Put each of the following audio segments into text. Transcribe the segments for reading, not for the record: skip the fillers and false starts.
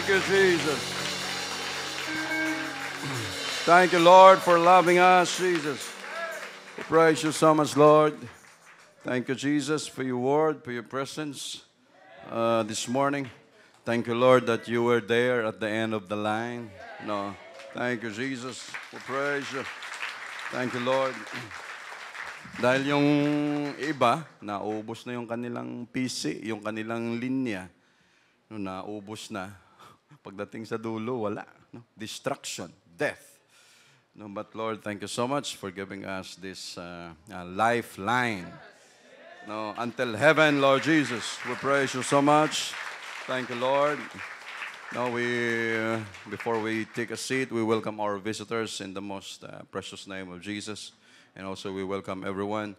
Thank you, Jesus. Thank you, Lord, for loving us, Jesus. We praise you so much, Lord. Thank you, Jesus, for your word, for your presence this morning. Thank you, Lord, that you were there at the end of the line. No, thank you, Jesus. We praise you. Thank you, Lord. Dahil yung iba, naubos na yung kanilang PC, yung kanilang linya. No, naubos na. Pagdating sa dulo, wala. No? Destruction, death. No, but Lord, thank you so much for giving us this lifeline. No, until heaven, Lord Jesus. We praise you so much. Thank you, Lord. Now before we take a seat, we welcome our visitors in the most precious name of Jesus. And also we welcome everyone.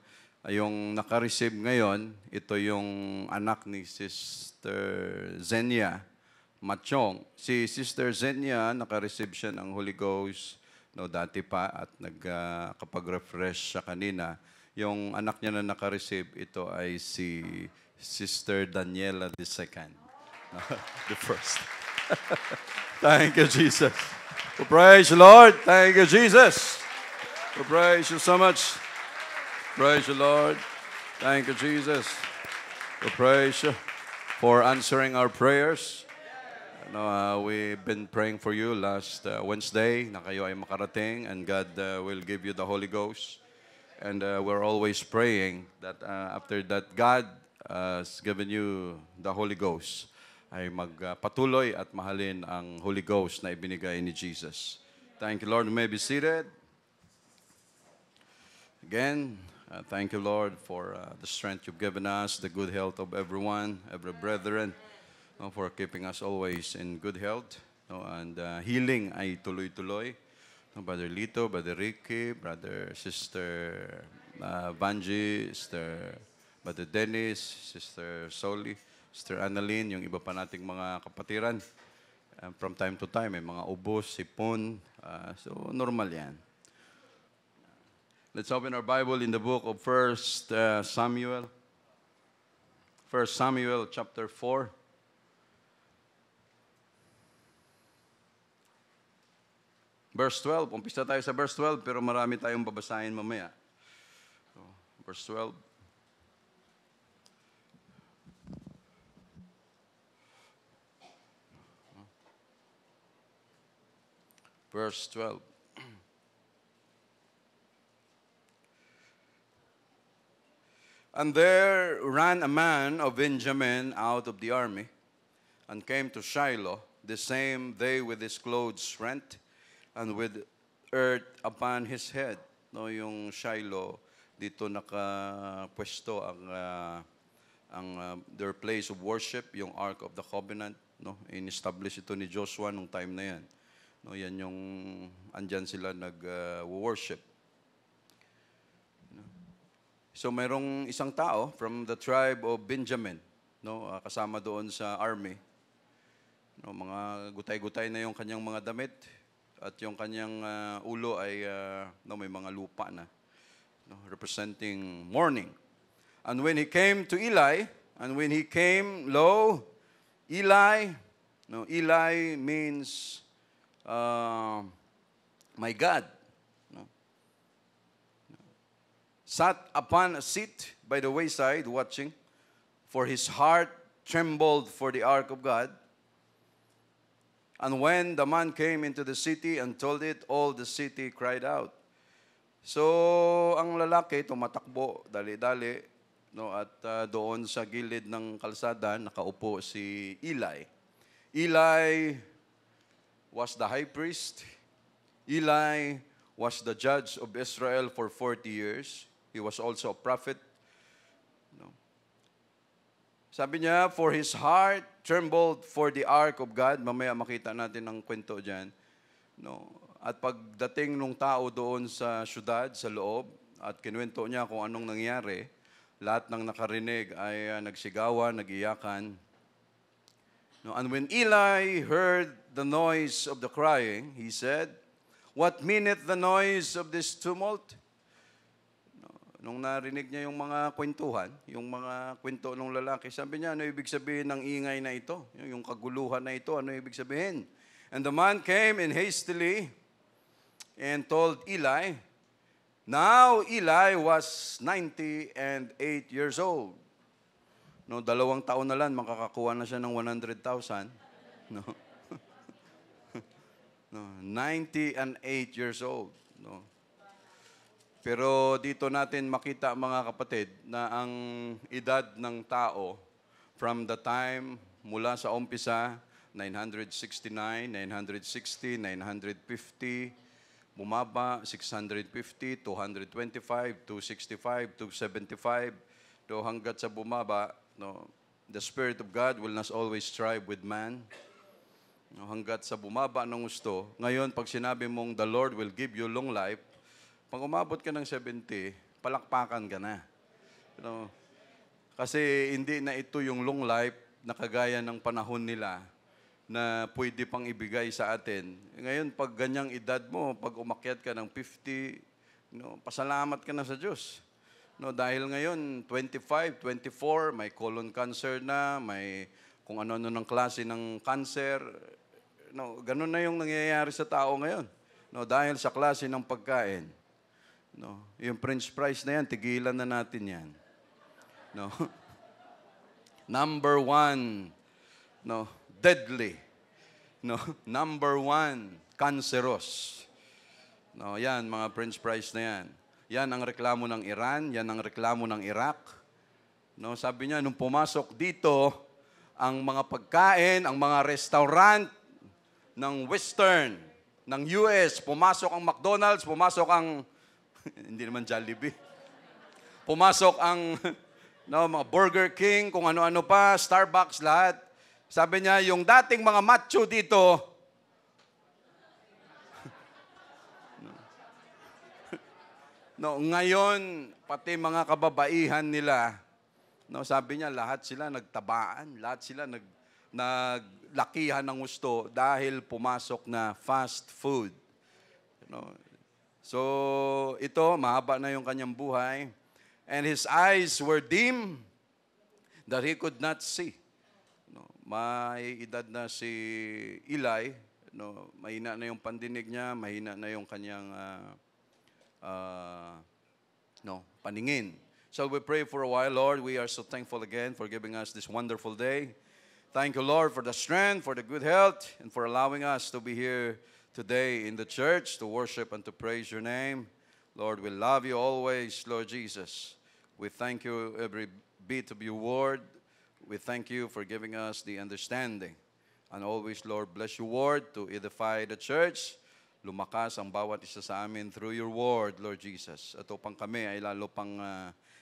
Yung naka-receive ngayon, ito yung anak ni Sister Zenia Machong. Si Sister Zenia, naka-receive siya ng Holy Ghost dati pa at kapag-refresh siya kanina. Yung anak niya na naka-receive, ito ay si Sister Daniela II. The first. Thank you, Jesus. We praise you, Lord. Thank you, Jesus. We praise you so much. Praise you, Lord. Thank you, Jesus. We praise you for answering our prayers. We've been praying for you last Wednesday na kayo ay makarating and God will give you the Holy Ghost. And we're always praying that after that God has given you the Holy Ghost, ay magpatuloy at mahalin ang Holy Ghost na ibinigay ni Jesus. Thank you, Lord. You may be seated. Again, thank you, Lord, for the strength you've given us, the good health of everyone, every brethren, for keeping us always in good health. And healing ay tuloy-tuloy. Brother Lito, Brother Ricky, Sister Vanji, Brother Dennis, Sister Soli, Sister Annalyn, yung iba pa nating mga kapatiran. From time to time, may mga ubos, sipon. So, normal yan. Let's open our Bible in the book of 1 Samuel. 1 Samuel chapter 4. Verse 12. Umpisa tayo sa verse 12, pero marami tayong babasahin mamaya. So, verse 12. Verse 12. And there ran a man of Benjamin out of the army, and came to Shiloh the same day with his clothes rent, and with earth upon his head. No, yung Shiloh, dito nakapwesto ang their place of worship, yung Ark of the Covenant. No, in-establish ito ni Joshua nung time na yan. No, yan yung andyan sila nag-worship. So mayroong isang tao from the tribe of Benjamin, kasama doon sa army. Mga gutay-gutay na yung kanyang mga damit at yung kanyang ulo ay may mga lupa na, representing mourning. And when he came to Eli, Eli, Eli means my God. Sat upon a seat by the wayside watching, for his heart trembled for the ark of God. And when the man came into the city and told it, all the city cried out. So, ang lalaki tumatakbo, dali-dali, at doon sa gilid ng kalsada, nakaupo si Eli. Eli was the high priest. Eli was the judge of Israel for 40 years. He was also a prophet. Sabi niya, for his heart trembled for the ark of God. Mamaya makita natin ang kwento dyan. At pagdating nung tao doon sa syudad, sa loob, at kinuwento niya kung anong nangyari, lahat ng nakarinig ay nagsigawan, nagiyakan. And when Eli heard the noise of the crying, he said, "What meaneth the noise of this tumult?" nung narinig niya yung mga kwentuhan, yung mga kwento ng lalaki, sabi niya, ano ibig sabihin ng ingay na ito? Yung kaguluhan na ito, ano ibig sabihin? And the man came in hastily and told Eli. Now Eli was 98 years old. No, 2 taon na lang, makakakuha na siya ng 100,000. No? No, 98 years old. No? Pero dito natin makita mga kapatid na ang edad ng tao from the time mula sa umpisa, 969, 960, 950, bumaba, 650, 225, 265, 275, do hanggat sa bumaba, no, the Spirit of God will not always strive with man. No, hanggat sa bumaba ng gusto. Ngayon, pag sinabi mong the Lord will give you long life, pag umabot ka ng 70, palakpakan ka na. You know, kasi hindi na ito yung long life na kagaya ng panahon nila na pwede pang ibigay sa atin. Ngayon, pag ganyang edad mo, pag umakyat ka ng 50, pasalamat ka na sa Diyos. No, dahil ngayon, 25, 24, may colon cancer na, may kung ano-ano ng klase ng cancer. No, ganun na yung nangyayari sa tao ngayon. No, dahil sa klase ng pagkain. No, yung French fries na yan, tigilan na natin yan. No. Number 1, no, deadly. No, number 1, cancerous. No, yan, mga French fries na yan. Yan ang reklamo ng Iran, yan ang reklamo ng Iraq. No, sabi niya, nung pumasok dito, ang mga pagkain, ang mga restaurant ng Western, ng US, pumasok ang McDonald's, pumasok ang, hindi naman Jollibee, pumasok ang mga Burger King, kung ano-ano pa, Starbucks, lahat. Sabi niya, yung dating mga macho dito, ngayon, pati mga kababaihan nila, sabi niya, lahat sila nagtabaan, lahat sila naglakihan ng gusto dahil pumasok na fast food. So, ito, mahaba na yung kanyang buhay. And his eyes were dim that he could not see. May edad na si Eli, mahina na yung pandinig niya, mahina na yung kanyang paningin. Shall we pray for a while, Lord? We are so thankful again for giving us this wonderful day. Thank you, Lord, for the strength, for the good health, and for allowing us to be here today in the church to worship and to praise your name. Lord, we love you always, Lord Jesus. We thank you every bit of your word. We thank you for giving us the understanding. And always, Lord, bless your word to edify the church. Lumakas ang bawat isa sa amin through your word, Lord Jesus. At upang kami ay lalo pang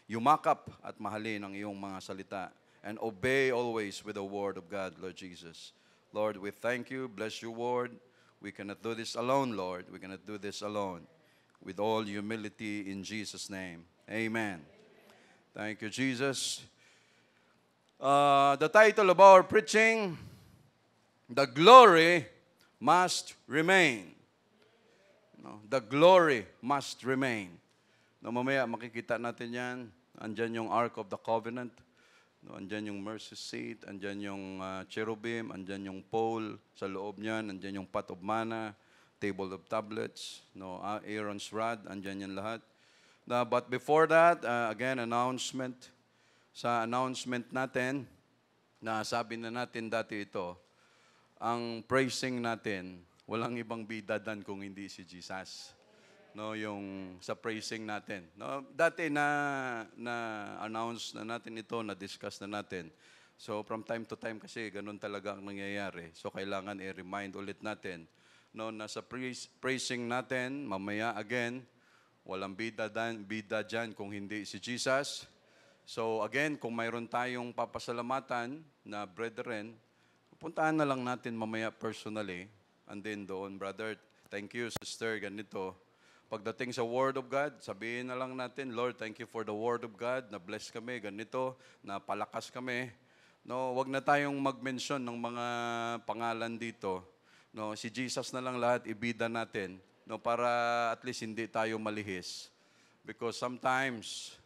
yumakap at mahalin ang iyong mga salita. And obey always with the word of God, Lord Jesus. Lord, we thank you. Bless your word. We cannot do this alone, Lord. We cannot do this alone. With all humility in Jesus' name. Amen. Thank you, Jesus. The title of our preaching, The Glory Must Remain. The glory must remain. Mamaya makikita natin yan. Andyan yung Ark of the Covenant. Andyan yung mercy seat. Andyan yung cherubim. Andyan yung pole sa loob niyan. Andyan yung pot of manna. Table of tablets. Aaron's rod. Andyan yan lahat. But before that, again, announcement. Sa announcement natin, na sabi na natin dati ito, ang praising natin, walang ibang bidadan kung hindi si Jesus. Yung sa praising natin. Dati na announce na natin ito, na discuss na natin. So from time to time kasi ganun talaga ang nangyayari. So kailangan i-remind ulit natin. Na sa praising natin, mamaya again, walang bida dyan kung hindi si Jesus. So again, kung mayroon tayong papasalamatan na brethren, puntahan na lang natin mamaya personally. And then doon, brother, thank you, sister, ganito. Pagdating sa Word of God, sabihin na lang natin, Lord, thank you for the Word of God, na-bless kami, ganito, napalakas kami. Wag na tayong mag-mention ng mga pangalan dito. Si Jesus na lang lahat, ibida natin, para at least hindi tayo malihis. Because sometimes,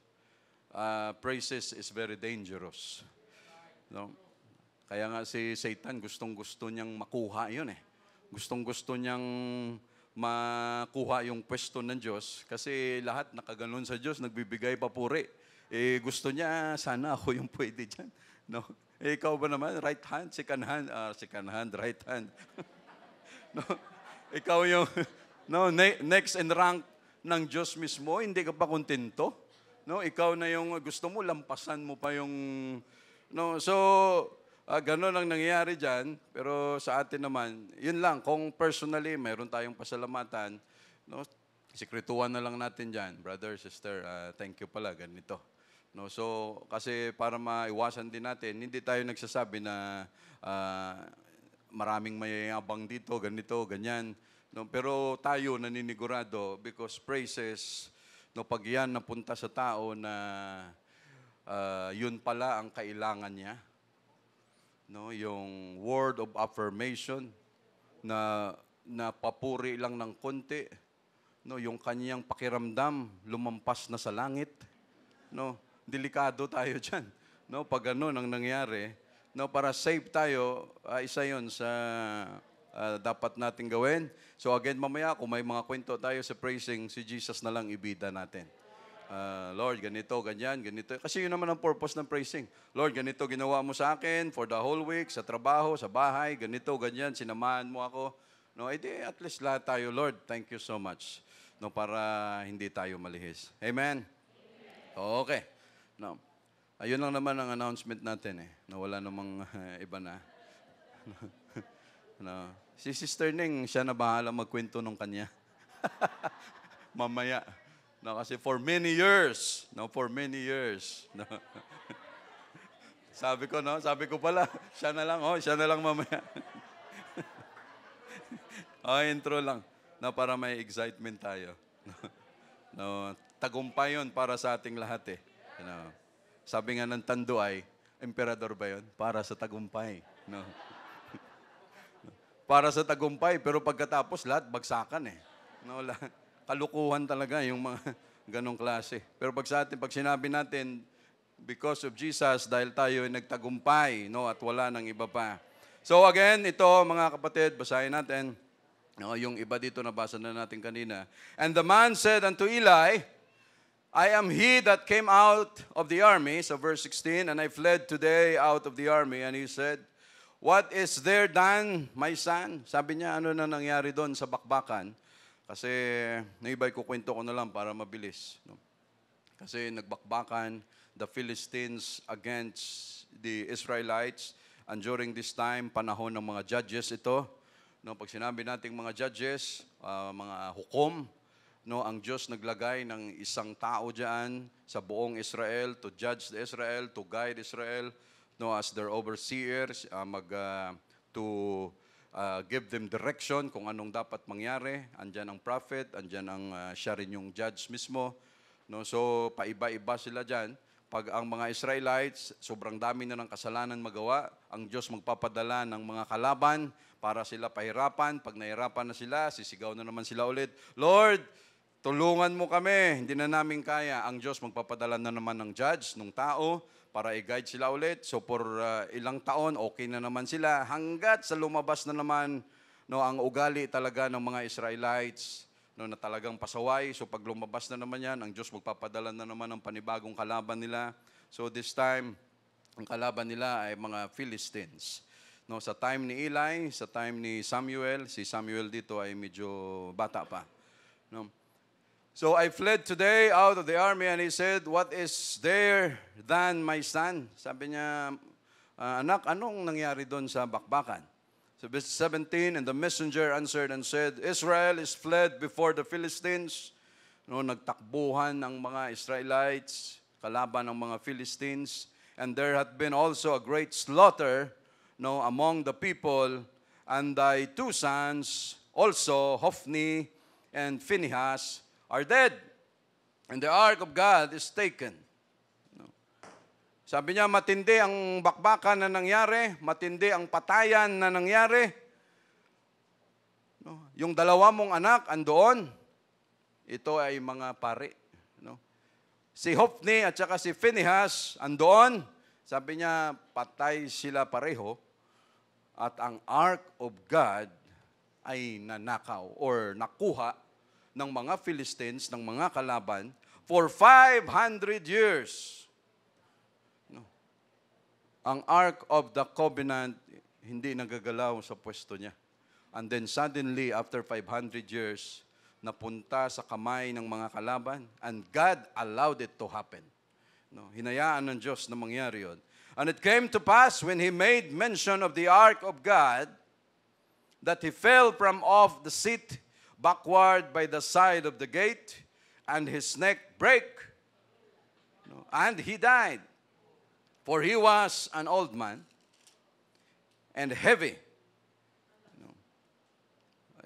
praises is very dangerous. No? Kaya nga si Satan, gustong-gusto niyang makuha yun eh. Gustong-gusto niyang makuha yung pwesto ng Diyos kasi lahat nakaganon sa Diyos, nagbibigay papuri. Gusto niya, sana ako yung pwede dyan. No? Ikaw ba naman, right hand, second hand, right hand. No? Ikaw yung next in rank ng Diyos mismo, hindi ka pa kontento. No? Ikaw na yung gusto mo, lampasan mo pa yung... No? So, gano'n ang nangyayari dyan. Pero sa atin naman, yun lang, kung personally, mayroon tayong pasalamatan, no? Sikretuhan na lang natin dyan. Brother, sister, thank you pala, ganito. No, so, kasi para maiwasan din natin, hindi tayo nagsasabi na maraming mayayabang dito, ganito, ganyan. No, pero tayo naninigurado because praises, no, pag yan napunta sa tao na yun pala ang kailangan niya. No, yung word of affirmation na papuri lang ng konti. No, yung kanyang pakiramdam lumampas na sa langit. No, delikado tayo diyan. No, pag ganun ang nangyari, no, para safe tayo, isa 'yon sa dapat nating gawin. So again, mamaya kung may mga kwento tayo sa praising, si Jesus na lang ibida natin. Lord, ganito, ganyan, ganito. Kasi yun naman ang purpose ng praising. Lord, ganito ginawa mo sa akin for the whole week, sa trabaho, sa bahay, ganito, ganyan, sinamahan mo ako. No, edi at least lahat tayo, Lord, thank you so much. No, para hindi tayo malihis. Amen? Okay. No. Ayun lang naman ang announcement natin eh. Na wala namang iba na. No. Si Sister Ning, siya na bahala magkwento nung kanya. Mamaya. No, kasi for many years. No, for many years. No. Sabi ko pala, siya na lang mamaya. Intro lang. No, para may excitement tayo. No, tagumpay yun para sa ating lahat eh. You know, sabi nga ng Tanduay, emperador ba yun? Para sa tagumpay. No. Para sa tagumpay, pero pagkatapos lahat bagsakan eh. No, kalukuhan talaga yung mga ganong klase. Pero pag sa atin, pag sinabi natin, because of Jesus, dahil tayo ay nagtagumpay, no, at wala nang iba pa. So again, ito mga kapatid, basahin natin. No, yung iba dito nabasa na natin kanina. And the man said unto Eli, I am he that came out of the army, so verse 16, and I fled today out of the army. And he said, what is there done, my son? Sabi niya, ano na nangyari doon sa bakbakan? Kasi, naibay ko kwento ko na lang para mabilis. No? Kasi nagbakbakan, the Philistines against the Israelites. And during this time, panahon ng mga judges ito. No, pag sinabi nating mga judges, mga hukom, no, ang Diyos naglagay ng isang tao diyan sa buong Israel to judge the Israel, to guide Israel, no, as their overseers, give them direction kung anong dapat mangyari. Andyan ang prophet, andyan ang siya rin yung judge mismo. No, so paiba-iba sila diyan. Pag ang mga Israelites, sobrang dami na ng kasalanan magawa, ang Diyos magpapadala ng mga kalaban para sila pahirapan. Pag nahirapan na sila, sisigaw na naman sila ulit, Lord, tulungan mo kami, hindi na namin kaya. Ang Diyos magpapadala na naman ng judge, ng tao, para i-guide sila ulit. So for ilang taon, okay na naman sila. Hanggat sa lumabas na naman, no, ang ugali talaga ng mga Israelites, no, na talagang pasaway. So pag lumabas na naman yan, ang Diyos magpapadala na naman ng panibagong kalaban nila. So this time, ang kalaban nila ay mga Philistines. No, sa time ni Eli, sa time ni Samuel, si Samuel dito ay medyo bata pa. No? So I fled today out of the army, and he said, what is there than my son? Sabi niya, anak, anong nangyari doon sa bakbakan? So verse 17, and the messenger answered and said, Israel is fled before the Philistines. No, nagtakbuhan ang mga Israelites, kalaban ng mga Philistines, and there had been also a great slaughter, no, among the people, and thy two sons, also Hophni and Phinehas, are dead, and the ark of God is taken. No. Sabi niya, matindi ang bakbakan na nangyari, matindi ang patayan na nangyari. No. Yung dalawa mong anak andoon, ito ay mga pari. No. si Hophni at saka si Phinehas andoon. Sabi niya, patay sila pareho. At ang Ark of God ay nanakaw or nakuha ng mga Philistines, ng mga kalaban, for 500 years. No. Ang Ark of the Covenant hindi nagagalaw sa pwesto niya. And then suddenly, after 500 years, napunta sa kamay ng mga kalaban, and God allowed it to happen. No, hinayaan ng Diyos na mangyari yun. And it came to pass when he made mention of the ark of God that he fell from off the seat backward by the side of the gate, and his neck brake, and he died. For he was an old man and heavy.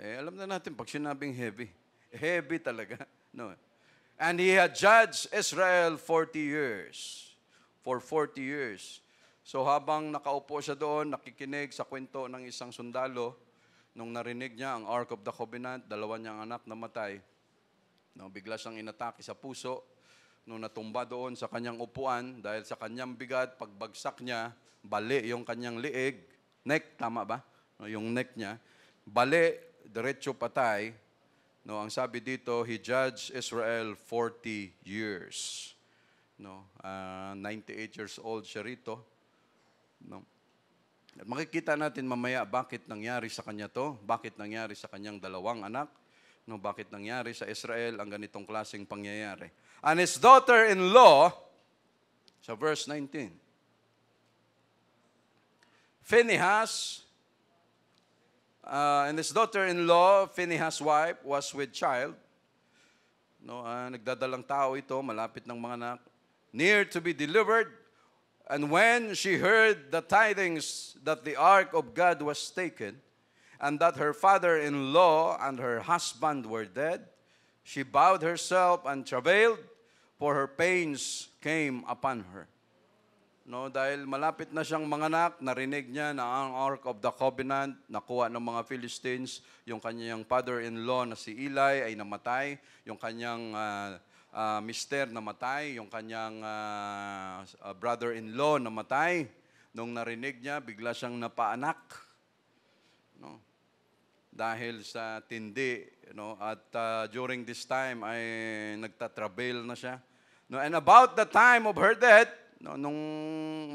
Alam na natin, pag sinabing heavy, heavy talaga. No. And he had judged Israel 40 years. For 40 years. So habang nakaupo siya doon, nakikinig sa kwento ng isang sundalo, nung narinig niya ang Ark of the Covenant, dalawa niyang anak namatay, no, bigla siyang inatake sa puso, nung natumba doon sa kanyang upuan, dahil sa kanyang bigat, pagbagsak niya, bali yung kanyang liig, neck, tama ba? No, yung neck niya, bali, diretso patay. No, ang sabi dito, he judged Israel 40 years. No, 98 years old siya rito. No. At makikita natin mamaya bakit nangyari sa kanya to, bakit nangyari sa kanyang dalawang anak, no, bakit nangyari sa Israel ang ganitong klaseng pangyayari. And his daughter-in-law, sa verse 19, Phinehas, and his daughter-in-law, Phinehas' wife, was with child. No, nagdadalang tao ito, malapit ng mga anak, near to be delivered. And when she heard the tidings that the ark of God was taken, and that her father-in-law and her husband were dead, she bowed herself and travailed, for her pains came upon her. No, dahil malapit na siyang manganak, narinig niya na ang Ark of the Covenant, nakuha ng mga Philistines, yung kanyang father-in-law na si Eli ay namatay, yung kanyang mister namatay, yung kanyang brother-in-law namatay. Nung narinig niya, bigla siyang napaanak. No? Dahil sa tindi, no? At during this time ay nagtatrabail na siya. No? And about the time of her death, no, nung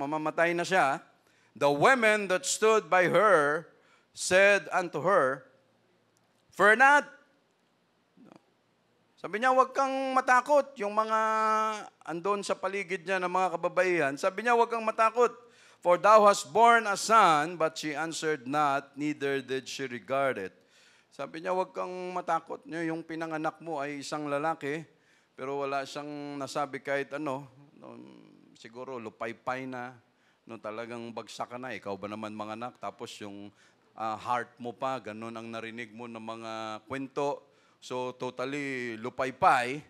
mamamatay na siya, the women that stood by her said unto her, "Fear not." Sabi niya, huwag kang matakot. Yung mga andon sa paligid niya ng mga kababaihan, sabi niya, huwag kang matakot. For thou hast born a son, but she answered not, neither did she regard it. Sabi niya, huwag kang matakot. Yung pinanganak mo ay isang lalaki, pero wala siyang nasabi kahit ano. Siguro lupay-pay na, no, talagang bagsak ka na, ikaw ba naman manganak, tapos yung heart mo pa, ganun ang narinig mo ng mga kwento. So totally lupay-pay,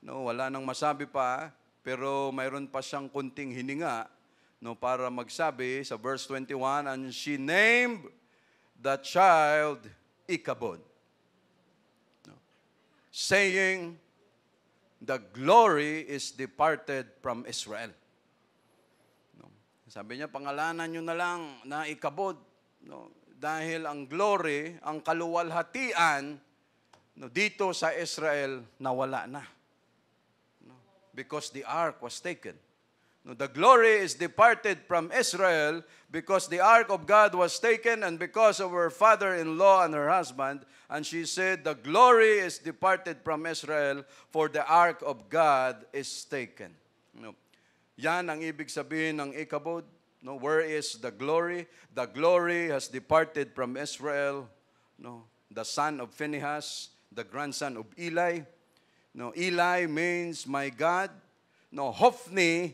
no, wala nang masabi pa, pero mayroon pa siyang kunting hininga, no, para magsabi sa verse 21, and she named the child Ichabod, no, saying, the glory is departed from Israel. No. Sabi niya, pangalanan niyo na lang na Ichabod, no, dahil ang glory, ang kaluwalhatian, no, dito sa Israel nawala na. No, because the ark was taken. No, the glory is departed from Israel because the ark of God was taken, and because of her father-in-law and her husband. And she said, the glory is departed from Israel, for the ark of God is taken. No, yan ang ibig sabihin ng Ichabod. No, where is the glory? The glory has departed from Israel. No, the son of Phinehas, the grandson of Eli. No, Eli means my God. No, Hophni,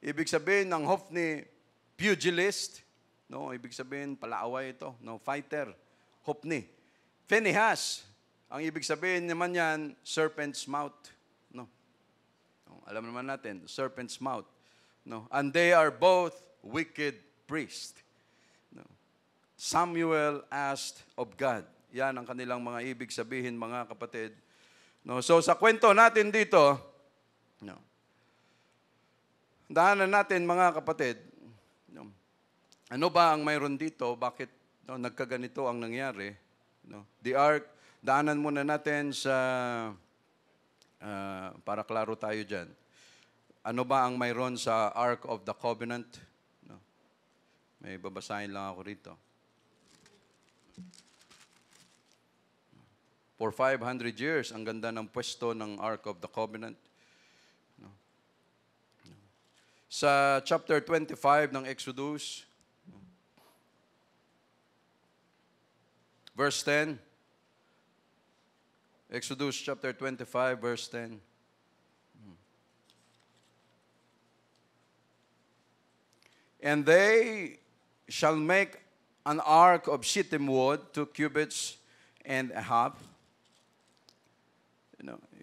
ibig sabihin ng Hophni, pugilist. No, ibig sabihin palaaway ito. No, fighter. Hophni. Phinehas, ang ibig sabihin naman yan, serpent's mouth. No. No, alam naman natin, serpent's mouth. No, and they are both wicked priests. No. Samuel asked of God. Yan ang kanilang mga ibig sabihin, mga kapatid. No, so sa kwento natin dito, No. Daanan natin mga kapatid, no, ano ba ang mayroon dito? Bakit nagkaganito ang nangyari? No? The ark, daanan muna natin sa, para klaro tayo dyan. Ano ba ang mayroon sa Ark of the Covenant? No? May babasahin lang ako rito. For 500 years, ang ganda ng pwesto ng Ark of the Covenant. No? No. Sa chapter 25 ng Exodus, verse 10, Exodus chapter 25, verse 10. And they shall make an ark of shittim wood, 2 cubits and a half.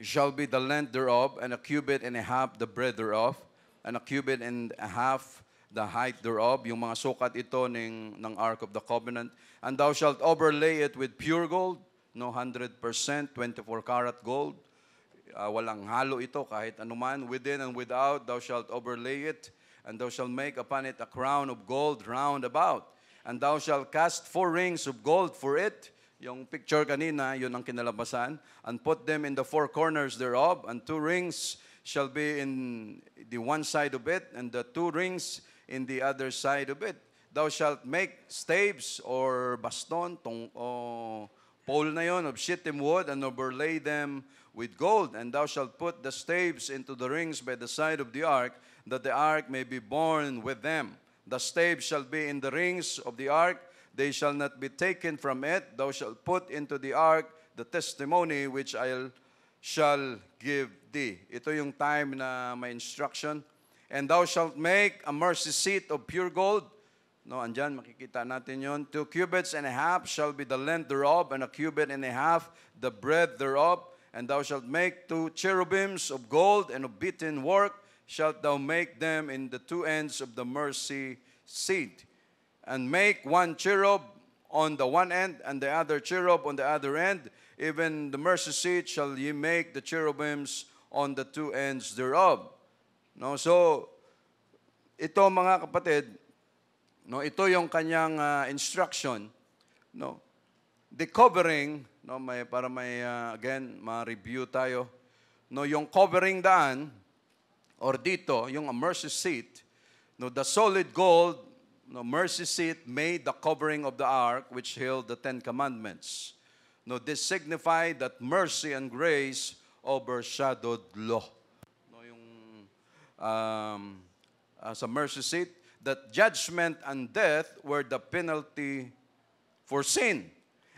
Shall be the length thereof, and a cubit and a half the breadth thereof, and a cubit and a half the height thereof. Yung mga sukat ito ng Ark of the Covenant. And thou shalt overlay it with pure gold, 100%, 24 karat gold. Walang halo ito kahit anuman. Within and without, thou shalt overlay it. And thou shalt make upon it a crown of gold round about. And thou shalt cast 4 rings of gold for it. Yung picture kanina, yun ang kinalabasan. And put them in the 4 corners thereof. And 2 rings shall be in the one side of it, and the 2 rings in the other side of it. Thou shalt make staves or baston, pole na yon, of shittim wood, and overlay them with gold. And thou shalt put the staves into the rings by the side of the ark, that the ark may be borne with them. The staves shall be in the rings of the ark, they shall not be taken from it. Thou shalt put into the ark the testimony which I shall give thee. Ito yung time na may instruction. And thou shalt make a mercy seat of pure gold. No, andyan, makikita natin yun. 2 cubits and a half shall be the length thereof, and a cubit and a half the breadth thereof. And thou shalt make 2 cherubims of gold, and of beaten work shalt thou make them in the 2 ends of the mercy seat. And make 1 cherub on the one end, and the other cherub on the other end. Even the mercy seat shall ye make the cherubims on the 2 ends thereof. No, so ito mga kapatid, no, ito yung kanyang instruction. No, the covering, no, again ma-review tayo. No, yung covering daan or dito, yung mercy seat, no, the solid gold, no, mercy seat made the covering of the ark which held the 10 commandments. No, this signified that mercy and grace overshadowed law. No, yung sa mercy seat, that judgment and death were the penalty for sin,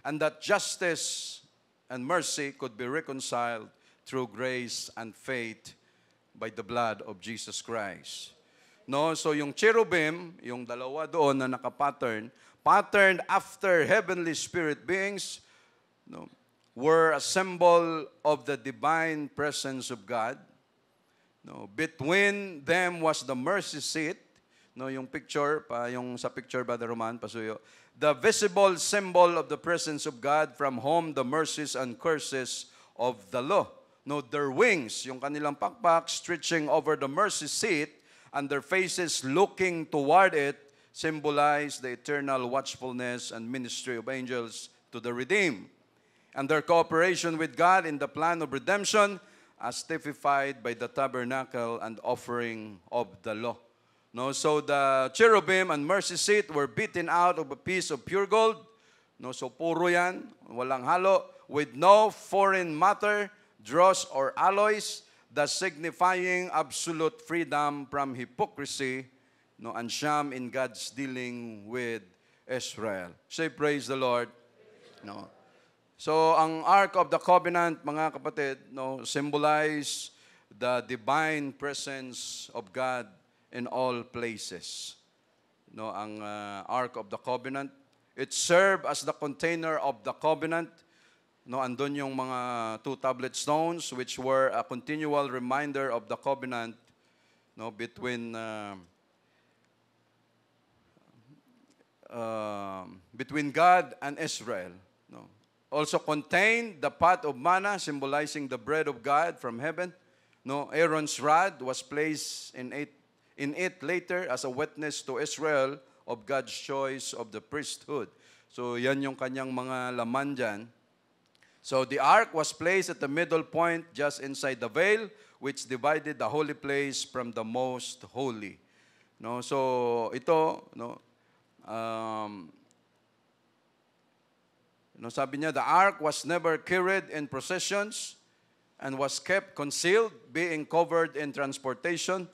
and that justice and mercy could be reconciled through grace and faith by the blood of Jesus Christ. No, so yung cherubim, yung dalawa doon na nakapattern, patterned after heavenly spirit beings, no, were a symbol of the divine presence of God. No, between them was the mercy seat. No, yung picture, sa picture ba, Roman, pasuyo. The visible symbol of the presence of God, from whom the mercies and curses of the law. No, their wings, yung kanilang pakpak, stretching over the mercy seat, and their faces looking toward it, symbolize the eternal watchfulness and ministry of angels to the redeemed, and their cooperation with God in the plan of redemption, as typified by the tabernacle and offering of the law. No, so the cherubim and mercy seat were beaten out of a piece of pure gold. No, so puro yan, walang halo, with no foreign matter, dross or alloys, thus signifying absolute freedom from hypocrisy, no, and sham in God's dealing with Israel. Say, praise the Lord. No. So, ang Ark of the Covenant, mga kapatid, no, symbolize the divine presence of God in all places. No, ang Ark of the Covenant, it served as the container of the covenant. No, andun yung mga 2 tablet stones which were a continual reminder of the covenant, no, between God and Israel. No. Also contained the pot of manna, symbolizing the bread of God from heaven. No, Aaron's rod was placed in it later as a witness to Israel of God's choice of the priesthood. So yan yung kanyang mga laman dyan. So the ark was placed at the middle point just inside the veil, which divided the holy place from the most holy. No, so ito, sabi niya, the ark was never carried in processions and was kept concealed, being covered in transportation.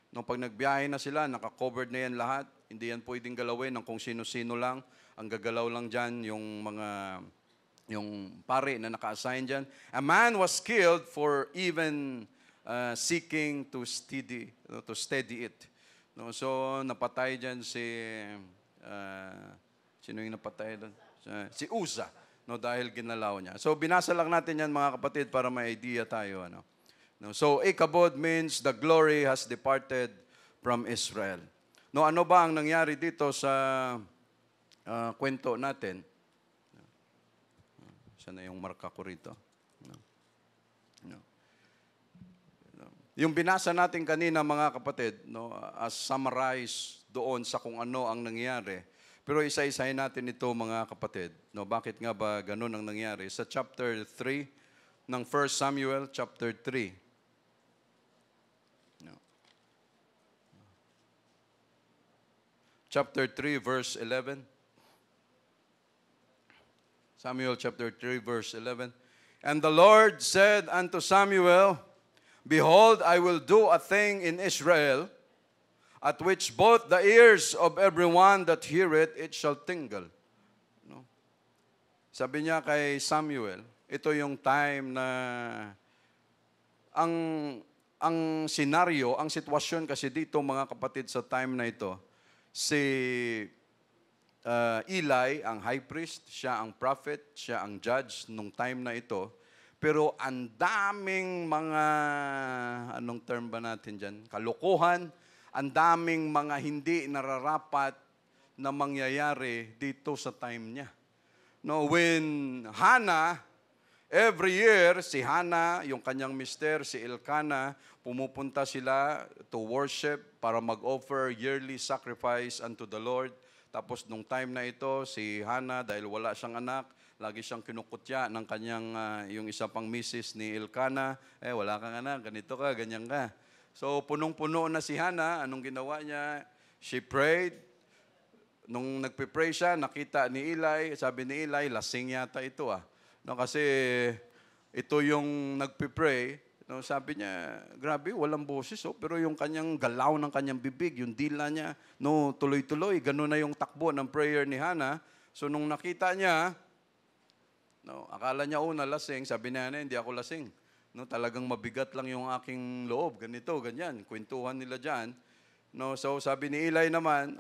No, pag nagbiyahe na sila, naka-covered na yan lahat. Hindi yan pwedeng galawin ng kung sino-sino lang. Ang gagalaw lang dyan yung pare na naka-assign dyan. A man was killed for even seeking to steady it. No, so napatay dyan sino yung napatay doon? Si Uza, no, dahil ginalaw niya. So binasa lang natin yan mga kapatid para may idea tayo. No, so Ichabod means the glory has departed from Israel. No, ano ba ang nangyari dito sa kwento natin? Sana yung marka ko rito. Yung binasa natin kanina mga kapatid, no, as summarize doon sa kung ano ang nangyari. Pero isa-isahin natin ito mga kapatid. No, bakit nga ba ganun ang nangyari? Sa chapter 3 ng 1 Samuel, chapter 3. No. Chapter 3, verse 11. Samuel chapter 3, verse 11. And the Lord said unto Samuel, Behold, I will do a thing in Israel, at which both the ears of everyone that hear it, it shall tingle. No? Sabi niya kay Samuel, ito yung time na ang senaryo, ang sitwasyon kasi dito mga kapatid sa time na ito, si Eli, ang high priest, siya ang prophet, siya ang judge nung time na ito. Pero ang daming mga, anong term ba natin dyan? Kalokohan, ang daming mga hindi nararapat na mangyayari dito sa time niya. No, when Hannah, every year, si Hannah, yung kanyang mister, si Elkanah, pumupunta sila to worship para mag-offer yearly sacrifice unto the Lord. Tapos nung time na ito, si Hannah, dahil wala siyang anak, lagi siyang kinukutya ng kanyang, yung isa pang misis ni Elkanah, wala kang anak, ganito ka, ganyan ka. So, punong-puno na si Hannah, anong ginawa niya? She prayed. Nung nagpe-pray siya, nakita ni Eli, sabi ni Eli, lasing yata ito No, kasi ito yung nagpe-pray, no, sabi niya, grabe, walang boses, pero yung kanyang galaw ng kanyang bibig, yung dila niya, no, tuloy-tuloy, gano'n na yung takbo ng prayer ni Hannah. So, nung nakita niya, no, akala niya una lasing, sabi niya, hindi ako lasing. No, talagang mabigat lang yung aking loob, ganito, ganyan, kwentuhan nila dyan. No, so sabi ni Eli naman,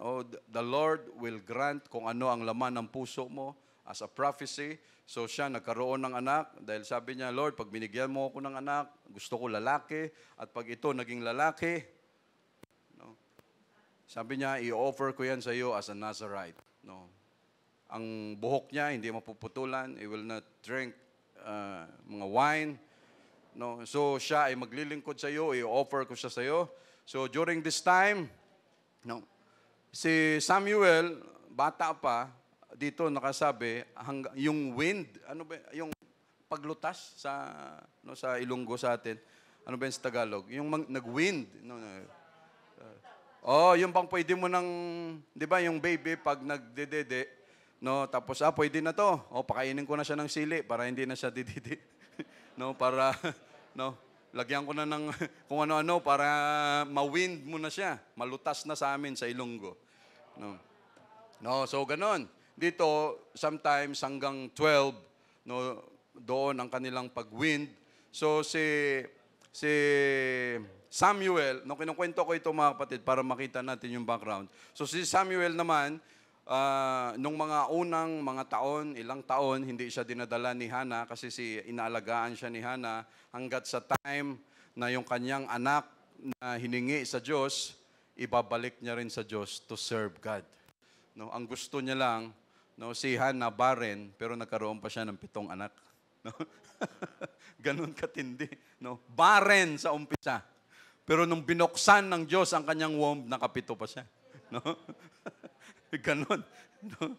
the Lord will grant kung ano ang laman ng puso mo as a prophecy. So siya nagkaroon ng anak dahil sabi niya, Lord, pag binigyan mo ako ng anak, gusto ko lalaki. At pag ito naging lalaki, no, sabi niya, i-offer ko yan sa iyo as a Nazarite. No. Ang buhok niya, hindi mapuputulan. He will not drink mga wine. No. So siya ay maglilingkod sa iyo, i-offer ko siya sa iyo. So during this time, no, si Samuel, bata pa, dito nakasabi, yung wind, ano ba, yung paglutas sa Ilonggo sa atin, ano ba yung sa Tagalog? Yung nag-wind. Yung bang pwede mo ng, di ba yung baby pag nagdedede, no, tapos pwede na to. Pakainin ko na siya ng sili para hindi na siya dididi. No, para, no, lagyan ko na ng kung ano-ano para ma-wind mo na siya. Malutas na sa amin sa Ilonggo. No, so ganon. Dito, sometimes hanggang 12, no, doon ang kanilang pag-wind. So si Samuel, nung kinukwento ko ito mga kapatid para makita natin yung background. So si Samuel naman, nung mga unang mga taon, ilang taon, hindi siya dinadala ni Hannah kasi inaalagaan siya ni Hannah hanggat sa time na yung kanyang anak na hiningi sa Diyos, ibabalik niya rin sa Diyos to serve God. No, ang gusto niya lang, no, si Hannah barren, pero nagkaroon pa siya ng 7 anak. No? Ganun katindi. No? Barren sa umpisa. Pero nung binuksan ng Diyos ang kanyang womb, nakapito pa siya. No? Ganun. No?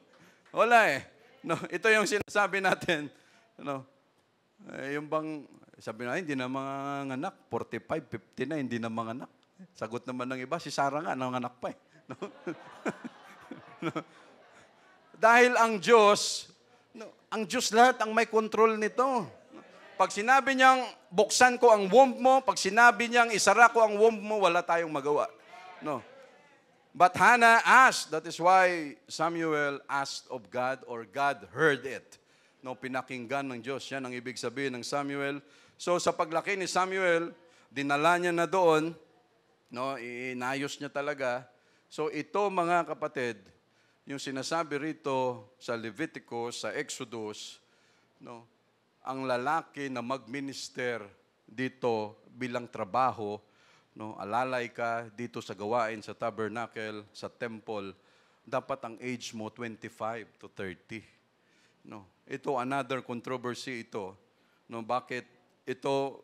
Wala eh. No? Ito yung sinasabi natin. No? Yung bang, sabi na, hindi na mga anak, 45, 50 na, hindi na mga anak. Sagot naman ng iba, si Sarah nga, nanganak pa eh. No? No? Dahil ang Diyos lahat ang may control nito. Pag sinabi niyang buksan ko ang womb mo, pag sinabi niyang isara ko ang womb mo, wala tayong magawa. No. But Hannah asked, that is why Samuel asked of God or God heard it. No, pinakinggan ng Diyos. Yan ang ibig sabihin ng Samuel. So sa paglaki ni Samuel, dinala niya na doon, no, inayos niya talaga. So ito mga kapatid, yung sinasabi rito sa Leviticus, sa Exodus, no, ang lalaki na mag-minister dito bilang trabaho, no, alalay ka dito sa gawain, sa tabernacle, sa temple, dapat ang age mo 25 to 30. No, ito another controversy ito. No, bakit ito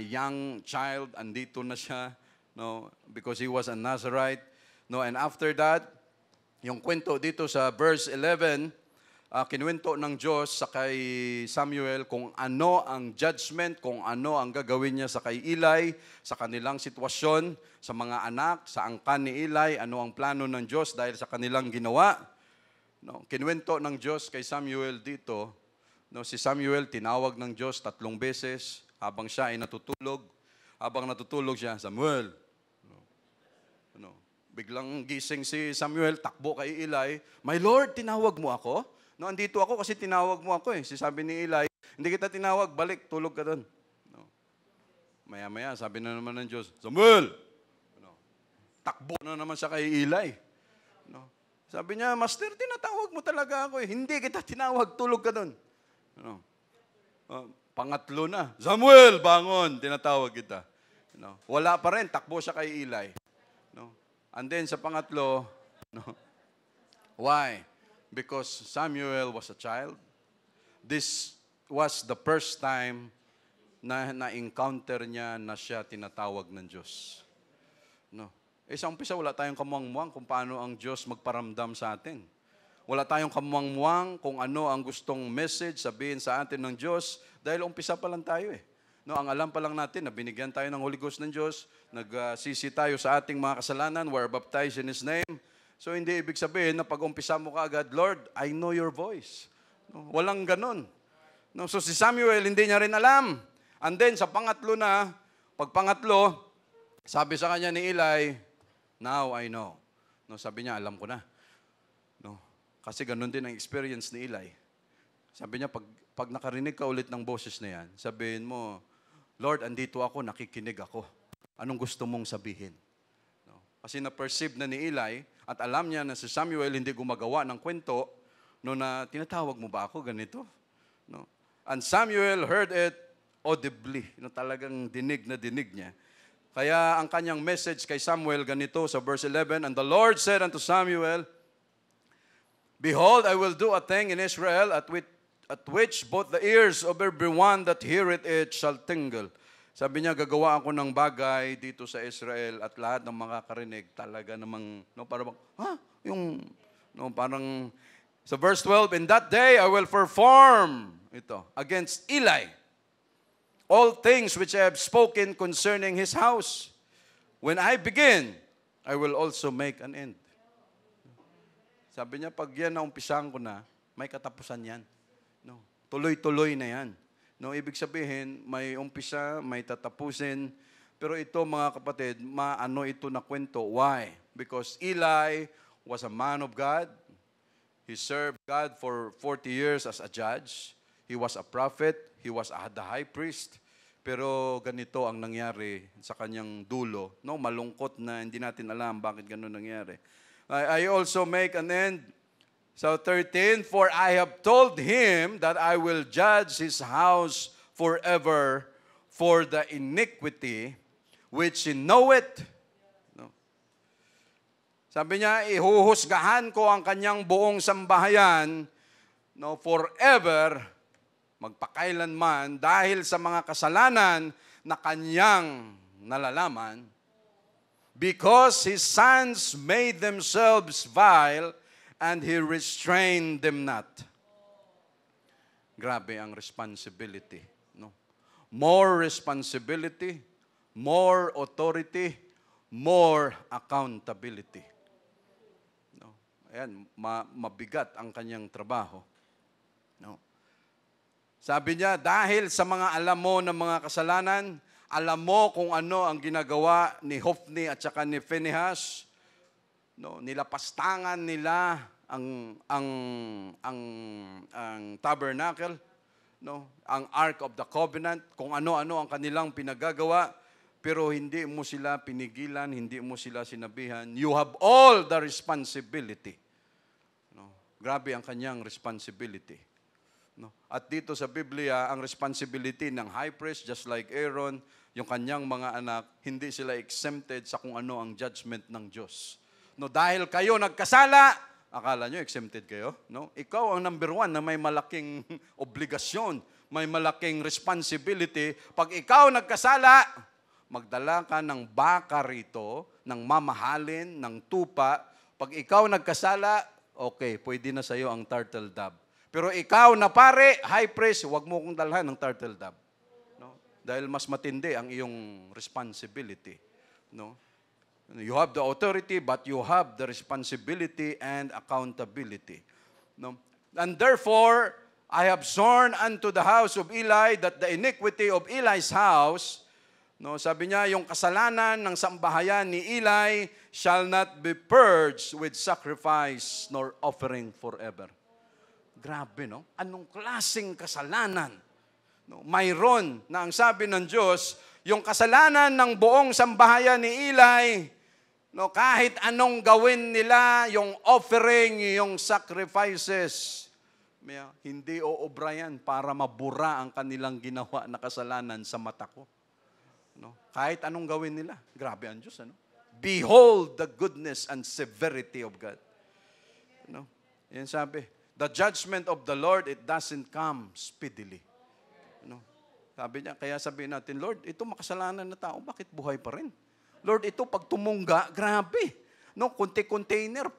young child andito na siya, no, because he was a Nazirite. No, and after that, yung kwento dito sa verse 11, kinuwento ng Diyos sa kay Samuel kung ano ang judgment, kung ano ang gagawin niya sa kay Eli, sa kanilang sitwasyon, sa mga anak, sa angkan ni Eli, ano ang plano ng Diyos dahil sa kanilang ginawa. No, kinuwento ng Diyos kay Samuel dito, no, si Samuel tinawag ng Diyos 3 beses habang siya ay natutulog. Habang natutulog siya, Samuel. No, biglang gising si Samuel, takbo kay Eli, My Lord, tinawag mo ako? No, andito ako kasi tinawag mo ako eh. Sabi ni Eli, hindi kita tinawag, balik, tulog ka doon. No. Maya-maya, sabi na naman ng Diyos, Samuel! No. Takbo na naman siya kay Eli. No. Sabi niya, Master, tinatawag mo talaga ako eh. Hindi kita tinawag, tulog ka doon. No. Pangatlo na, Samuel, bangon, tinatawag kita. No. Wala pa rin, takbo siya kay Eli. No. And then sa pangatlo, no. Why? Because Samuel was a child. This was the first time na na-encounter niya na siya tinatawag ng Diyos. No. Sa umpisa, wala tayong kamuang-muang kung paano ang Diyos magparamdam sa atin. Wala tayong kamuang-muang kung ano ang gustong message sabihin sa atin ng Diyos dahil umpisa pa lang tayo eh. No, ang alam pa lang natin na binigyan tayo ng Holy Ghost ng Diyos, nagsisi tayo sa ating mga kasalanan, we're baptized in His name. So hindi ibig sabihin na pag umpisa mo kaagad, Lord, I know your voice. No, walang ganun. No, so si Samuel, hindi niya rin alam. And then sa pangatlo na, pag pangatlo, sabi sa kanya ni Eli, now I know. No, sabi niya, alam ko na. No, kasi ganun din ang experience ni Eli. Sabi niya, pag nakarinig ka ulit ng boses na yan, sabihin mo, Lord, andito ako, nakikinig ako. Anong gusto mong sabihin? No? Kasi na-perceive na ni Eli at alam niya na si Samuel hindi gumagawa ng kwento no, na tinatawag mo ba ako ganito? No? And Samuel heard it audibly. No, talagang dinig na dinig niya. Kaya ang kanyang message kay Samuel ganito sa verse 11, And the Lord said unto Samuel, Behold, I will do a thing in Israel at which both the ears of everyone that heareth it shall tingle. Sabi niya, gagawa ako ng bagay dito sa Israel at lahat ng mga karinig talaga namang, no, parang, parang, sa verse 12, In that day I will perform, against Eli, all things which I have spoken concerning his house. When I begin, I will also make an end. Sabi niya, pag yan naumpisahan ko na, may katapusan yan. No, tuloy-tuloy na yan. No, ibig sabihin, may umpisa, may tatapusin. Pero ito mga kapatid, maano ito na kwento. Why? Because Eli was a man of God. He served God for 40 years as a judge. He was a prophet. He was the high priest. Pero ganito ang nangyari sa kanyang dulo. No, malungkot na hindi natin alam bakit ganun nangyari. I also make an end. So 13, For I have told him that I will judge his house forever for the iniquity which he knoweth. No. Sabi niya, ihuhusgahan ko ang kanyang buong sambahayan, no, forever, magpakailanman dahil sa mga kasalanan na kanyang nalalaman, because his sons made themselves vile and he restrained them not. Grabe ang responsibility. No? More responsibility, more authority, more accountability. No? Ayan, mabigat ang kanyang trabaho. No? Sabi niya, dahil sa mga alam mo ng mga kasalanan, alam mo kung ano ang ginagawa ni Hophni at saka ni Phinehas. No, nilapastangan nila ang tabernacle, no, ang Ark of the Covenant, kung ano-ano ang kanilang pinagagawa, pero hindi mo sila pinigilan, hindi mo sila sinabihan, you have all the responsibility. No, grabe ang kanyang responsibility. No, at dito sa Biblia, ang responsibility ng high priest, just like Aaron, yung kanyang mga anak, hindi sila exempted sa kung ano ang judgment ng Diyos. No, dahil kayo nagkasala, akala nyo exempted kayo? No? Ikaw ang number one na may malaking obligasyon, may malaking responsibility. Pag ikaw nagkasala, magdala ka ng baka rito, ng mamahalin, ng tupa. Pag ikaw nagkasala, okay, pwede na sa'yo ang turtle dove. Pero ikaw na pare, high priest, huwag mo kong dalhan ng turtle dove. No? Dahil mas matindi ang iyong responsibility. No? You have the authority, but you have the responsibility and accountability. No? And therefore, I have sworn unto the house of Eli that the iniquity of Eli's house, no, sabi niya, yung kasalanan ng sambahayan ni Eli shall not be purged with sacrifice nor offering forever. Grabe, no? Anong klaseng kasalanan? No, mayroon na ang sabi ng Diyos, yung kasalanan ng buong sambahayan ni Eli, no, kahit anong gawin nila, yung offering, yung sacrifices, hindi oobra yan para mabura ang kanilang ginawa na kasalanan sa mata ko. No? Kahit anong gawin nila. Grabe ang Diyos. Ano? Behold the goodness and severity of God. No? Yan sabi. The judgment of the Lord, it doesn't come speedily. No? Sabi niya, kaya sabihin natin, Lord, ito makasalanan na tao, bakit buhay pa rin? Lord, ito pag tumungga, grabe. No, container,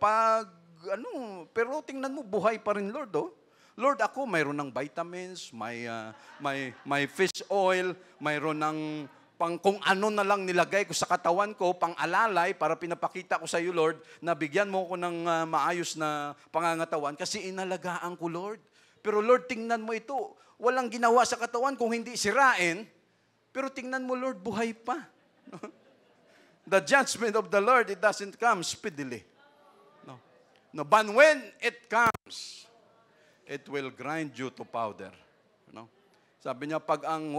pero tingnan mo, buhay pa rin, Lord, oh. Lord, ako, mayroon ng vitamins, may fish oil, mayroon ng kung ano na lang nilagay ko sa katawan ko, pang-alalay, para pinapakita ko sa iyo, Lord, na bigyan mo ko ng maayos na pangangatawan kasi inalagaan ko, Lord. Pero Lord, tingnan mo ito, walang ginawa sa katawan kung hindi sirain, pero tingnan mo, Lord, buhay pa. The judgment of the Lord, it doesn't come speedily. No. No, but when it comes, it will grind you to powder. No? Sabi niya, pag ang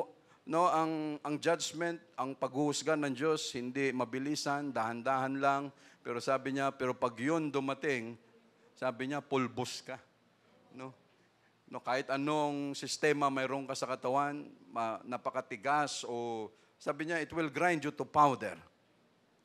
judgment, ang paghuhusga ng Diyos, hindi mabilisan, dahan-dahan lang. Pero sabi niya, pero pag yun dumating, sabi niya, pulbos ka. No? No, kahit anong sistema mayroon ka sa katawan, napakatigas, o sabi niya, it will grind you to powder.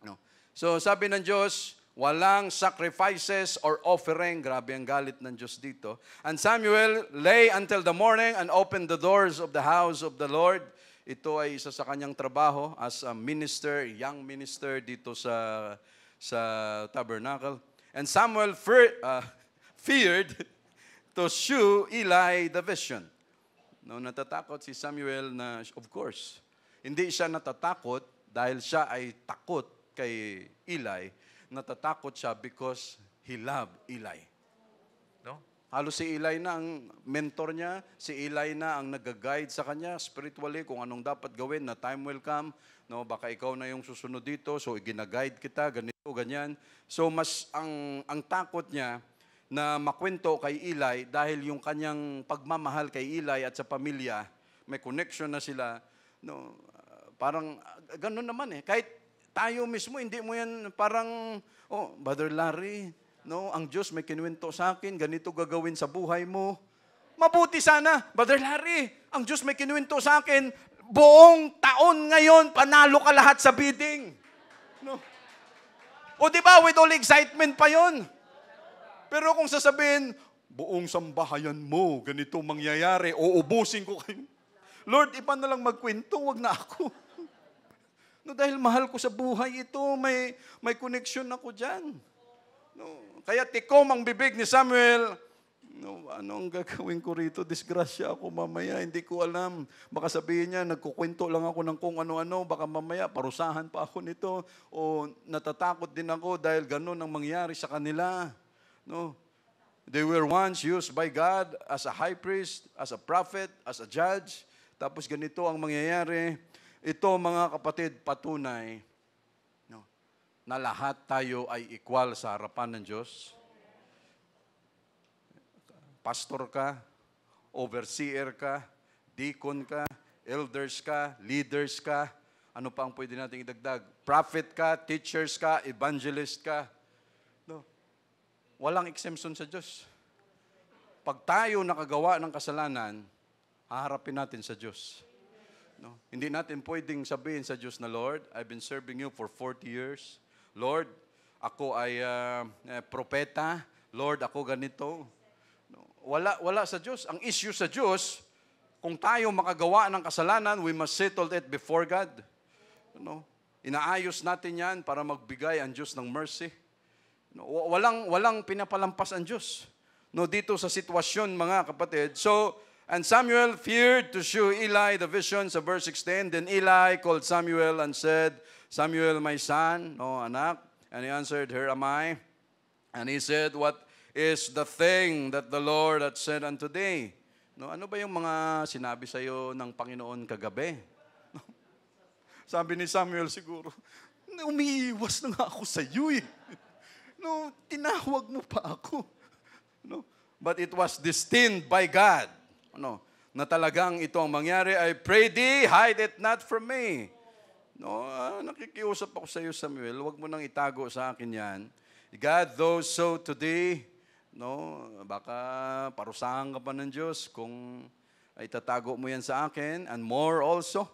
No. So sabi ng Diyos, walang sacrifices or offering. Grabe ang galit ng Diyos dito. And Samuel lay until the morning and opened the doors of the house of the Lord. Ito ay isa sa kanyang trabaho as a minister, young minister dito sa tabernacle. And Samuel feared to shew Eli the vision. No, natatakot si Samuel na, of course, hindi siya natatakot dahil siya ay takot kay Eli. Natatakot siya because he loved Eli. No? Halos si Eli na ang mentor niya, si Eli na ang nag-guide sa kanya spiritually kung anong dapat gawin na time will come. No, baka ikaw na yung susunod dito, so gina-guide kita, ganito, ganyan. So mas ang takot niya na makwento kay Eli dahil yung kanyang pagmamahal kay Eli at sa pamilya, may connection na sila. No, parang gano'n naman eh. Kahit tayo mismo, hindi mo yan parang, oh, Brother Larry, no, ang Diyos may kinuwento sa akin, ganito gagawin sa buhay mo. Mabuti sana, Brother Larry, ang Diyos may kinuwento sa akin, buong taon ngayon, panalo ka lahat sa bidding. No? O di ba, with all excitement pa yon. Pero kung sasabihin, buong sambahayan mo, ganito mangyayari, uubusin ko kayo. Lord, iba na lang magkwento, wag na ako. No, dahil mahal ko sa buhay ito, may connection ako dyan. No, kaya tikom ang bibig ni Samuel. No, anong gagawin ko rito? Disgrasya ako mamaya, hindi ko alam. Baka sabihin niya, nagkukwento lang ako ng kung ano-ano, baka mamaya parusahan pa ako nito. O natatakot din ako dahil ganun ang mangyari sa kanila. No, they were once used by God as a high priest, as a prophet, as a judge. Tapos ganito ang mangyayari. Ito, mga kapatid, patunay no, na lahat tayo ay equal sa harapan ng Diyos. Pastor ka, overseer ka, deacon ka, elders ka, leaders ka, ano pa ang pwede natin idagdag? Prophet ka, teachers ka, evangelist ka. No. Walang exemption sa Diyos. Pag tayo nakagawa ng kasalanan, haharapin natin sa Diyos. No? Hindi natin pwedeng sabihin sa Diyos na, Lord, I've been serving you for 40 years. Lord, ako ay propeta. Lord, ako ganito. No? Wala sa Diyos. Ang issue sa Diyos, kung tayo makagawa ng kasalanan, we must settle it before God. No? Inaayos natin yan para magbigay ang Diyos ng mercy. No? Walang pinapalampas ang Diyos. No, dito sa sitwasyon, mga kapatid. So, and Samuel feared to shew Eli the vision, sa verse 16. Then Eli called Samuel and said, Samuel, my son, no, anak. And he answered, Here am I. And he said, What is the thing that the Lord hath said unto thee? No, ano ba yung mga sinabi sa iyo ng Panginoon kagabi? No? Sabi ni Samuel siguro, umiiwas na nga ako sa iyo eh. No, tinawag mo pa ako. No? But it was destined by God. No, na talagang ito ang mangyari. I pray thee, hide it not from me. No, nakikiusap ako sa iyo, Samuel. Huwag mo nang itago sa akin yan. God, though so today, no, baka parusahan ka pa ng Diyos kung itatago mo yan sa akin, and more also.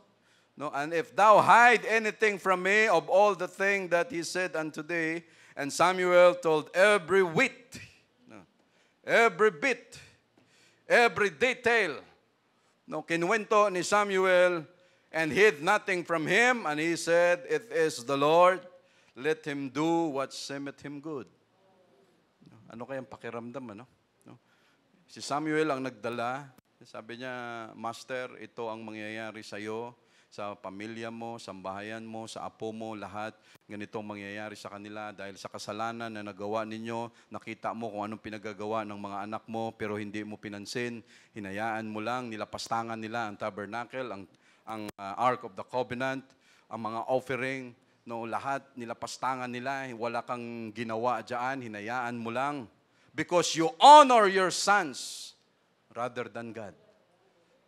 No, and if thou hide anything from me of all the thing that he said unto thee, and Samuel told every whit, every bit, every detail. No, kinuwento ni Samuel and hid nothing from him, and he said, It is the Lord, let him do what seemeth him good. Ano kayang pakiramdam, ano? No? Si Samuel ang nagdala. Sabi niya, Master, ito ang mangyayari sa iyo, sa pamilya mo, sa bahayan mo, sa apo mo, lahat. Ganitong mangyayari sa kanila dahil sa kasalanan na nagawa ninyo, nakita mo kung anong pinagagawa ng mga anak mo, pero hindi mo pinansin. Hinayaan mo lang, nilapastangan nila ang tabernacle, ang Ark of the Covenant, ang mga offering, no, lahat nilapastangan nila. Wala kang ginawa dyan, hinayaan mo lang. Because you honor your sons rather than God.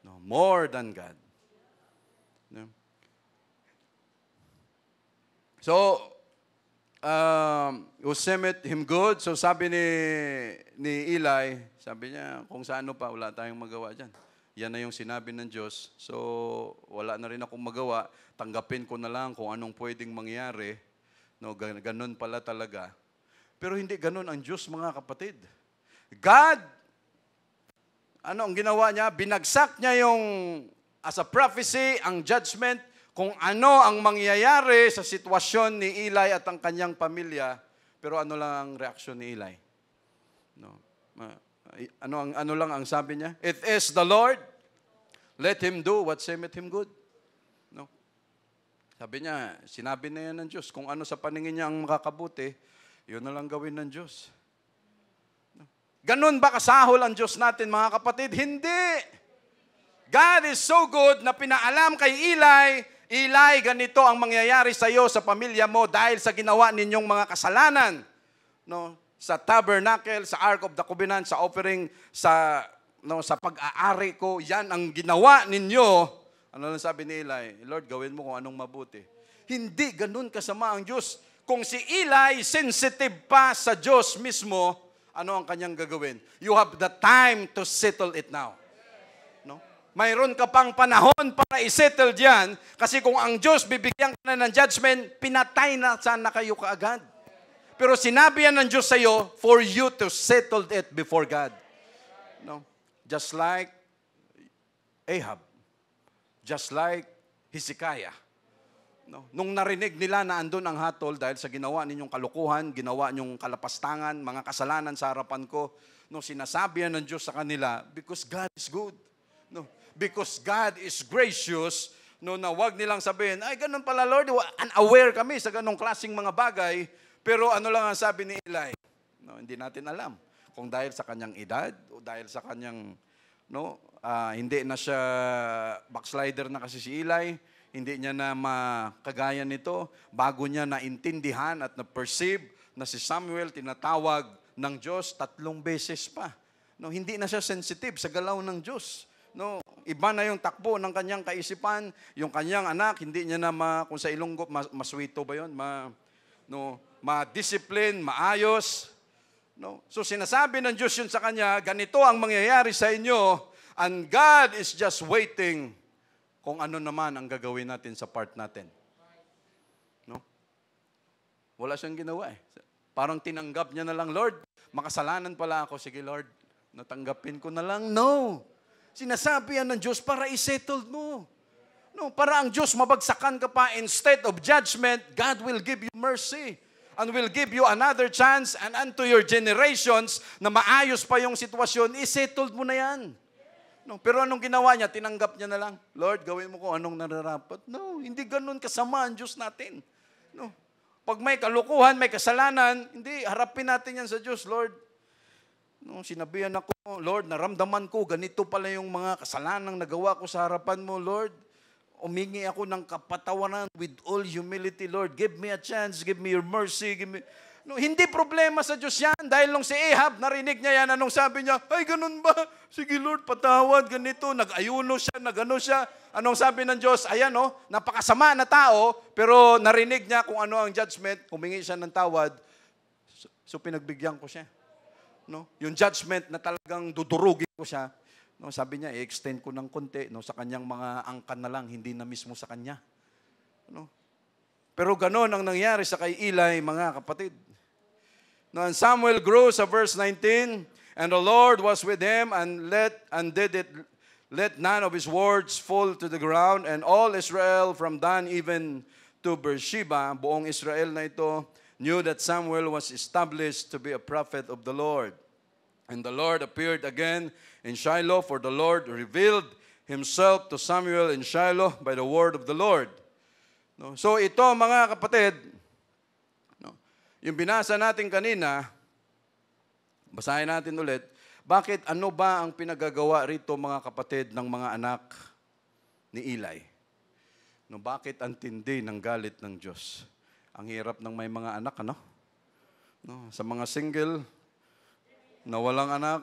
No, more than God. No? So, Usemet him good. So sabi ni Eli, sabi niya, kung saan pa, wala tayong magawa dyan. Yan na yung sinabi ng Diyos. So, wala na rin akong magawa. Tanggapin ko na lang kung anong pwedeng mangyari. No, ganun pala talaga. Pero hindi ganun ang Diyos, mga kapatid. God, ano ang ginawa niya? Binagsak niya yung as a prophecy, ang judgment, kung ano ang mangyayari sa sitwasyon ni Eli at ang kanyang pamilya. Pero ano lang ang reaksyon ni Eli? No. Ano lang ang sabi niya? It is the Lord. Let him do what seemeth him good. No. Sabi niya, sinabi na yan ng Diyos. Kung ano sa paningin niya ang makakabuti, yun na lang gawin ng Diyos. No. Ganun ba kasahol ang Diyos natin, mga kapatid? Hindi. God is so good na pinaalam kay Eli, Eli, ganito ang mangyayari sa iyo, sa pamilya mo dahil sa ginawa ninyong mga kasalanan. No, sa tabernacle, sa Ark of the Covenant, sa offering, sa pag-aari ko, yan ang ginawa ninyo. Ano lang sabi ni Eli? Lord, gawin mo kung anong mabuti. Hindi ganun kasama ang Diyos. Kung si Eli sensitive pa sa Diyos mismo, ano ang kanyang gagawin? You have the time to settle it now. Mayroon ka pang panahon para isettle diyan kasi kung ang Diyos bibigyan ka na ng judgment, pinatay na sana kayo kaagad. Pero sinabi yan ng Diyos sa iyo for you to settle it before God. No? Just like Ahab. Just like Hezekiah. No? Nung narinig nila na andun ang hatol dahil sa ginawa ninyong kalukuhan, ginawa ninyong kalapastangan, mga kasalanan sa harapan ko, no, sinasabi ng Diyos sa kanila, because God is good. No? Because God is gracious, no, na wag nilang sabihin, ay ganun pala Lord, unaware kami sa ganung klaseng mga bagay, pero ano lang ang sabi ni Eli? No, hindi natin alam kung dahil sa kanyang edad o dahil sa kanyang hindi na siya backslider na kasi si Eli, hindi niya na makagaya nito, bago niya naintindihan at na-perceive na si Samuel tinatawag ng Diyos 3 beses pa. No, hindi na siya sensitive sa galaw ng Diyos. No, iba na yung takbo ng kanyang kaisipan, yung kanyang anak, hindi niya na kung sa Ilonggo, maswito ba yun? Ma-discipline, maayos. No? So sinasabi ng Diyos yun sa kanya, ganito ang mangyayari sa inyo, and God is just waiting kung ano naman ang gagawin natin sa part natin. No? Wala siyang ginawa eh. Parang tinanggap niya na lang, Lord, makasalanan pala ako. Sige Lord, natanggapin ko na lang. No. Sinasabi yan ng Diyos para i-settle mo. No, para ang Diyos mabagsakan ka pa, instead of judgment, God will give you mercy. And will give you another chance, and unto your generations na maayos pa yung sitwasyon, i-settled mo na yan. No, pero anong ginawa niya? Tinanggap niya na lang. Lord, gawin mo kung anong nararapat. No, hindi ganun kasama ang Diyos natin. No. Pag may kalukuhan, may kasalanan, hindi, harapin natin yan sa Diyos. Lord, no, sinabihan ako, Lord, naramdaman ko, ganito pala yung mga kasalanang nagawa ko sa harapan mo, Lord. Umingi ako ng kapatawaran with all humility, Lord. Give me a chance, give me your mercy. No, hindi problema sa Diyos yan. Dahil nung si Ahab, narinig niya yan, anong sabi niya? Ay, ganun ba? Sige Lord, patawad, ganito. Nag-ayuno siya, nag-ano siya. Anong sabi ng Diyos? Ayan, napakasama na tao, pero narinig niya kung ano ang judgment, humingi siya ng tawad. So pinagbigyan ko siya. No? Yung judgment na talagang dudurugin ko siya, no, sabi niya, i-extend ko ng konti, no, sa kanyang mga angkan na lang, hindi na mismo sa kanya. No? Pero ganoon ang nangyari sa kay Eli, mga kapatid. No, and Samuel grew sa verse 19, and the Lord was with him, and let none of his words fall to the ground, and all Israel from Dan even to Beersheba, buong Israel na ito, knew that Samuel was established to be a prophet of the Lord. And the Lord appeared again in Shiloh, for the Lord revealed himself to Samuel in Shiloh by the word of the Lord. No? So ito, mga kapatid, no, yung binasa natin kanina, basahin natin ulit, bakit ano ba ang pinagagawa rito, mga kapatid, ng mga anak ni Eli? No, bakit ang tindi ng galit ng Diyos? Ang hirap ng may mga anak, ano? No, sa mga single na walang anak,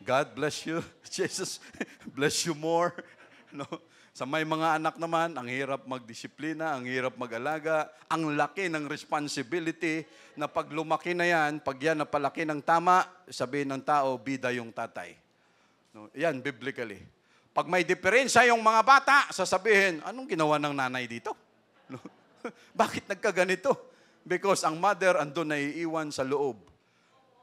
God bless you. Jesus bless you more. No? Sa may mga anak naman, ang hirap magdisiplina, ang hirap mag-alaga, ang laki ng responsibility na pag lumaki na yan, pag yan napalaki ng tama, sabihin ng tao, bida yung tatay. No? Yan, biblically. Pag may diferensya yung mga bata, sasabihin, anong ginawa ng nanay dito? No? Bakit nagkaganito? Because ang mother andun na iiwan sa loob.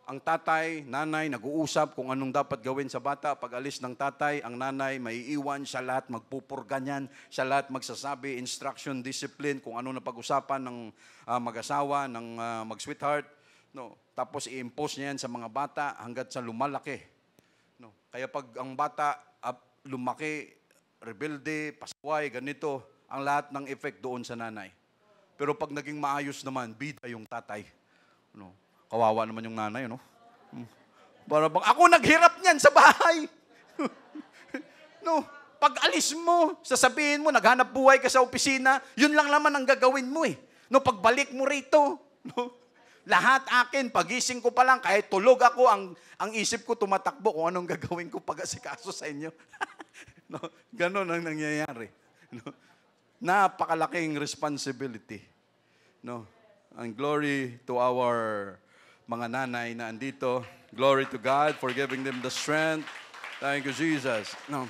Ang tatay, nanay, nag-uusap kung anong dapat gawin sa bata. Pag alis ng tatay, ang nanay, maiiwan, siya lahat magpupurganyan, siya lahat magsasabi, instruction, discipline, kung ano na pag-usapan ng mag-asawa, ng mag-sweetheart. No? Tapos i-impose niya yan sa mga bata hanggat sa lumalaki. No? Kaya pag ang bata lumaki, rebelde, pasaway, ganito, ang lahat ng effect doon sa nanay. Pero pag naging maayos naman, bida yung tatay. No? Kawawa naman yung nanay, no? Para bang, ako naghirap niyan sa bahay. No, pag alis mo, sasabihin mo, naghanap buhay ka sa opisina, yun lang naman ang gagawin mo eh. No, pagbalik mo rito, no, lahat akin, pagising ko pa lang, kahit tulog ako, ang isip ko tumatakbo kung anong gagawin ko pag-asikaso sa inyo. No, ganun ang nangyayari. No, napakalaking responsibility. No, and glory to our mga nanay na andito. Glory to God for giving them the strength. Thank you, Jesus. No.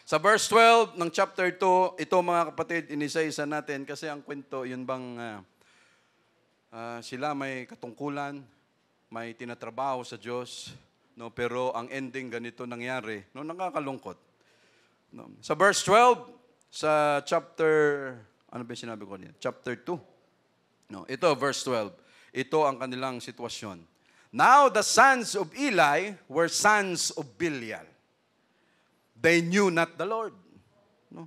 Sa verse 12 ng chapter 2, ito mga kapatid, inisa-isa natin kasi ang kwento, yun bang sila may katungkulan, may tinatrabaho sa Diyos, No, pero ang ending ganito nangyari. No, nakakalungkot. No. Sa verse 12 sa chapter ano ba yung sinabi ko niya? Chapter 2. No, ito verse 12. Ito ang kanilang sitwasyon. Now the sons of Eli were sons of Belial. They knew not the Lord. No.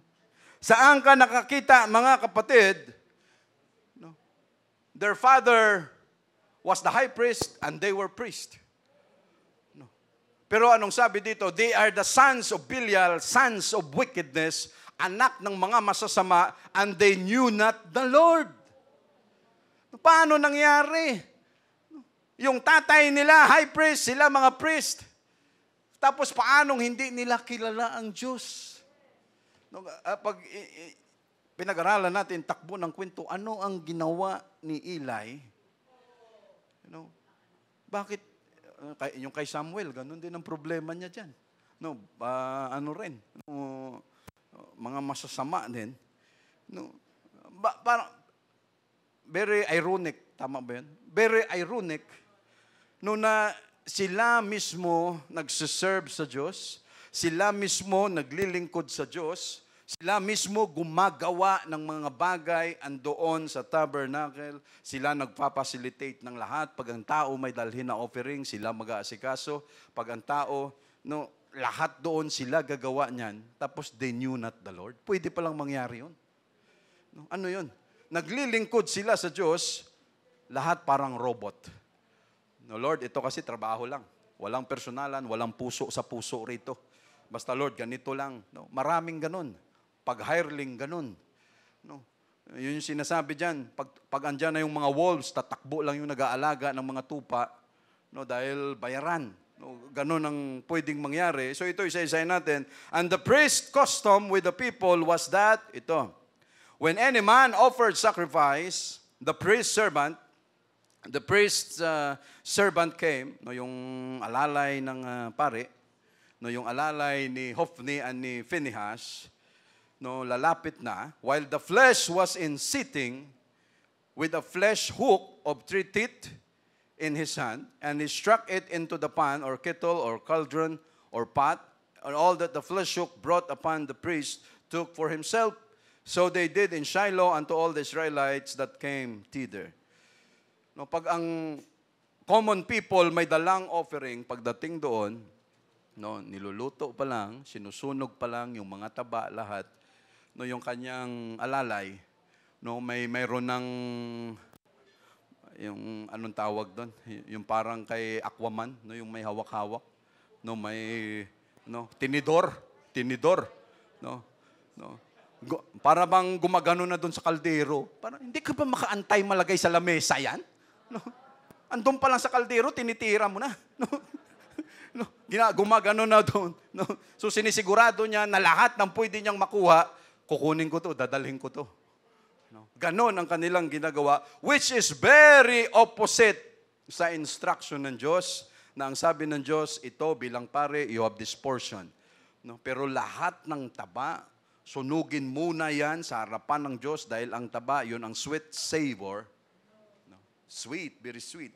Saan ka nakakita, mga kapatid? No. Their father was the high priest and they were priest. No. Pero anong sabi dito? They are the sons of Belial, sons of wickedness, anak ng mga masasama, and they knew not the Lord. Paano nangyari? Yung tatay nila, high priest, sila mga priest. Tapos paanong hindi nila kilala ang Diyos? Pag pinag-aralan natin, takbo ng kwento, ano ang ginawa ni Eli? Bakit? Yung kay Samuel, ganun din ang problema niya dyan. Ano rin? Mga masasama din. Parang, very ironic, tama ba yan? Very ironic, na sila mismo nagsiserve sa Diyos, sila mismo naglilingkod sa Diyos, sila mismo gumagawa ng mga bagay andoon sa tabernacle, sila nagpapacilitate ng lahat. Pag ang tao may dalhin na offering, sila mag-aasikaso. Pag ang tao, lahat doon sila gagawa niyan, tapos they knew not the Lord. Pwede palang mangyari yun. Ano yun? Naglilingkod sila sa Diyos, lahat parang robot. Lord, ito kasi trabaho lang. Walang personalan, walang puso sa puso rito. Basta Lord, ganito lang. Maraming ganun. Pag-hireling, ganun. Yun yung sinasabi dyan. Pag andyan na yung mga wolves, tatakbo lang yung nag-aalaga ng mga tupa, dahil bayaran. Ganun ang pwedeng mangyari. So ito, isa-isay natin. And the priest custom with the people was that, ito, when any man offered sacrifice, the priest's servant came, yung alalay ng pare, yung alalay ni Hophni and ni Phinehas, lalapit na, while the flesh was in sitting, with a flesh hook of 3 teeth in his hand, and he struck it into the pan or kettle or cauldron or pot, and all that the flesh hook brought upon the priest took for himself. So they did in Shiloh unto all the Israelites that came thither. Pag ang common people may dalang offering, pagdating doon, niluluto pa lang, sinusunog pa lang yung mga taba, lahat, yung kanyang alalay, mayroon ng yung anong tawag doon, yung parang kay Aquaman, yung may hawak-hawak, may tinidor, para bang gumagano na doon sa kaldero. Parang hindi ka ba makaantay malagay sa lamesa yan? Andun pa lang sa kaldero, tinitira mo na. Gumagano na doon. So sinisigurado niya na lahat ng pwede niyang makuha, kukunin ko to, dadalhin ko to. Ganon ang kanilang ginagawa, which is very opposite sa instruction ng Diyos, na ang sabi ng Diyos, ito bilang pare, you have this portion. Pero lahat ng taba, sunugin muna yan sa harapan ng Diyos dahil ang taba, yun ang sweet savor. Sweet, very sweet.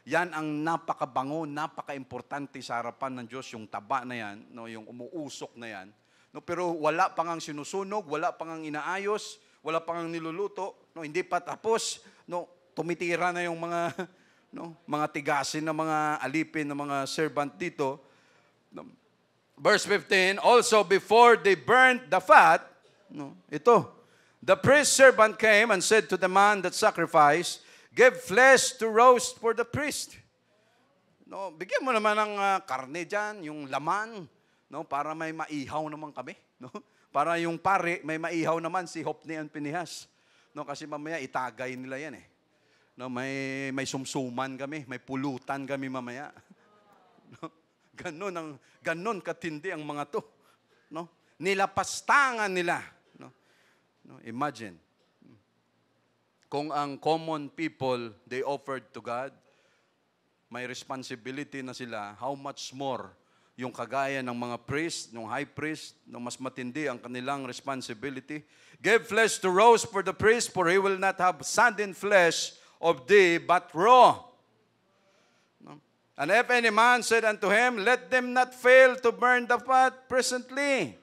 Yan ang napakabango, napaka-importante sa harapan ng Diyos, yung taba na yan, yung umuusok na yan. Pero wala pang ang sinusunog, wala pang ang inaayos, wala pang ang niluluto, hindi pa tapos, tumitira na yung mga, mga tigasin na mga alipin ng mga servant dito. Verse 15, also before they burnt the fat, ito, the priest servant came and said to the man that sacrificed, give flesh to roast for the priest. Bigyan mo naman ng karne dyan, yung laman, para may maihaw naman kami. Para yung pare, may maihaw naman si Hophni and Phinehas. Kasi mamaya itagay nila yan eh. May sumsuman kami, may pulutan kami mamaya. Ganon katindi ang mga to. Nilapastangan nila. Imagine. Kung ang common people, they offered to God, may responsibility na sila, how much more yung kagaya ng mga priest, ng high priest, mas matindi ang kanilang responsibility. Give flesh to roast for the priest, for he will not have sodden flesh of thee, but raw. And if any man said unto him, let them not fail to burn the fat presently.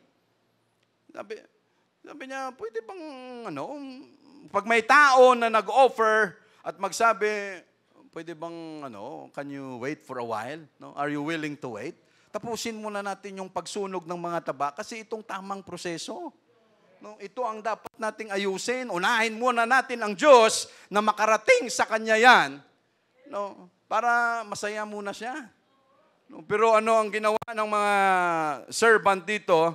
Sabi niya, pwede bang, pag may tao na nag-offer at magsabi, pwede bang, can you wait for a while? No? Are you willing to wait? Tapusin muna natin yung pagsunog ng mga taba kasi itong tamang proseso. No, ito ang dapat nating ayusin. Unahin muna natin ang Diyos na makarating sa Kanya yan. No, para masaya muna siya. No, pero ano ang ginawa ng mga servant dito?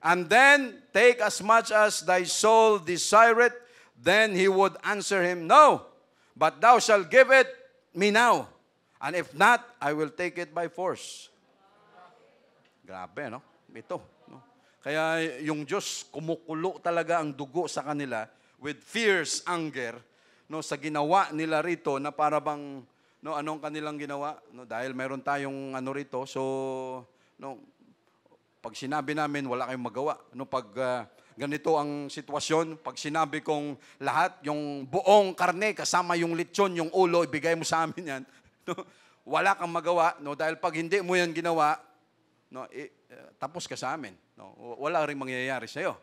And then, take as much as thy soul desireth. Then he would answer him, no, but thou shalt give it me now. And if not, I will take it by force. Grabe, no? Ito. No? Kaya yung Diyos, kumukulo talaga ang dugo sa kanila with fierce anger, no, sa ginawa nila rito na para bang, no, anong kanilang ginawa? No, dahil meron tayong rito, so, no, pag sinabi namin, wala kayong magawa. No, pag ganito ang sitwasyon, pag sinabi kong lahat, yung buong karne, kasama yung lechon, yung ulo, ibigay mo sa amin yan, no, wala kang magawa, no, dahil pag hindi mo yan ginawa, no, tapos ka sa amin. No, wala ring mangyayari sa iyo.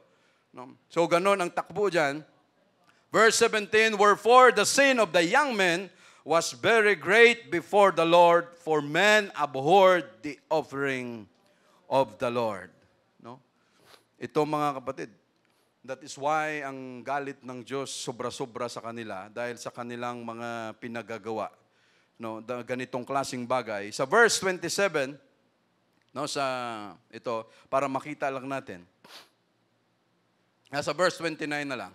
No? So ganon ang takbo diyan. Verse 17, wherefore the sin of the young men was very great before the Lord, for men abhorred the offering of the Lord. No? Ito mga kapatid, that is why ang galit ng Diyos sobra-sobra sa kanila dahil sa kanilang mga pinagagawa. No, ganitong klaseng bagay. Sa verse 27, no, sa ito, para makita lang natin. Sa verse 29 na lang.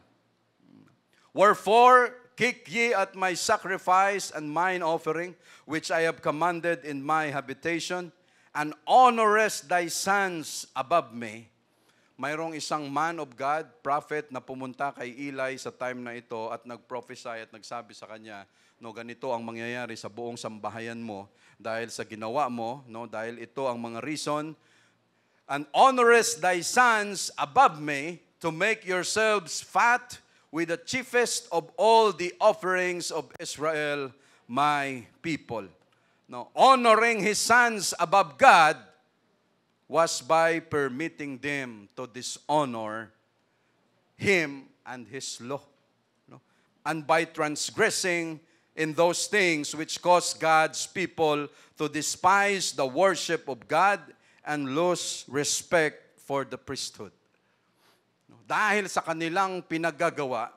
Wherefore, kick ye at my sacrifice and mine offering, which I have commanded in my habitation, and honorest thy sons above me. Mayroong isang man of God, prophet, na pumunta kay Eli sa time na ito at nag-prophesy at nagsabi sa kanya, no, ganito ang mangyayari sa buong sambahayan mo dahil sa ginawa mo, no, dahil ito ang mga reason. And honorest thy sons above me to make yourselves fat with the chiefest of all the offerings of Israel, my people. No, honoring his sons above God was by permitting them to dishonor him and his law. No? And by transgressing in those things which cause God's people to despise the worship of God and lose respect for the priesthood. No, dahil sa kanilang pinaggagawa,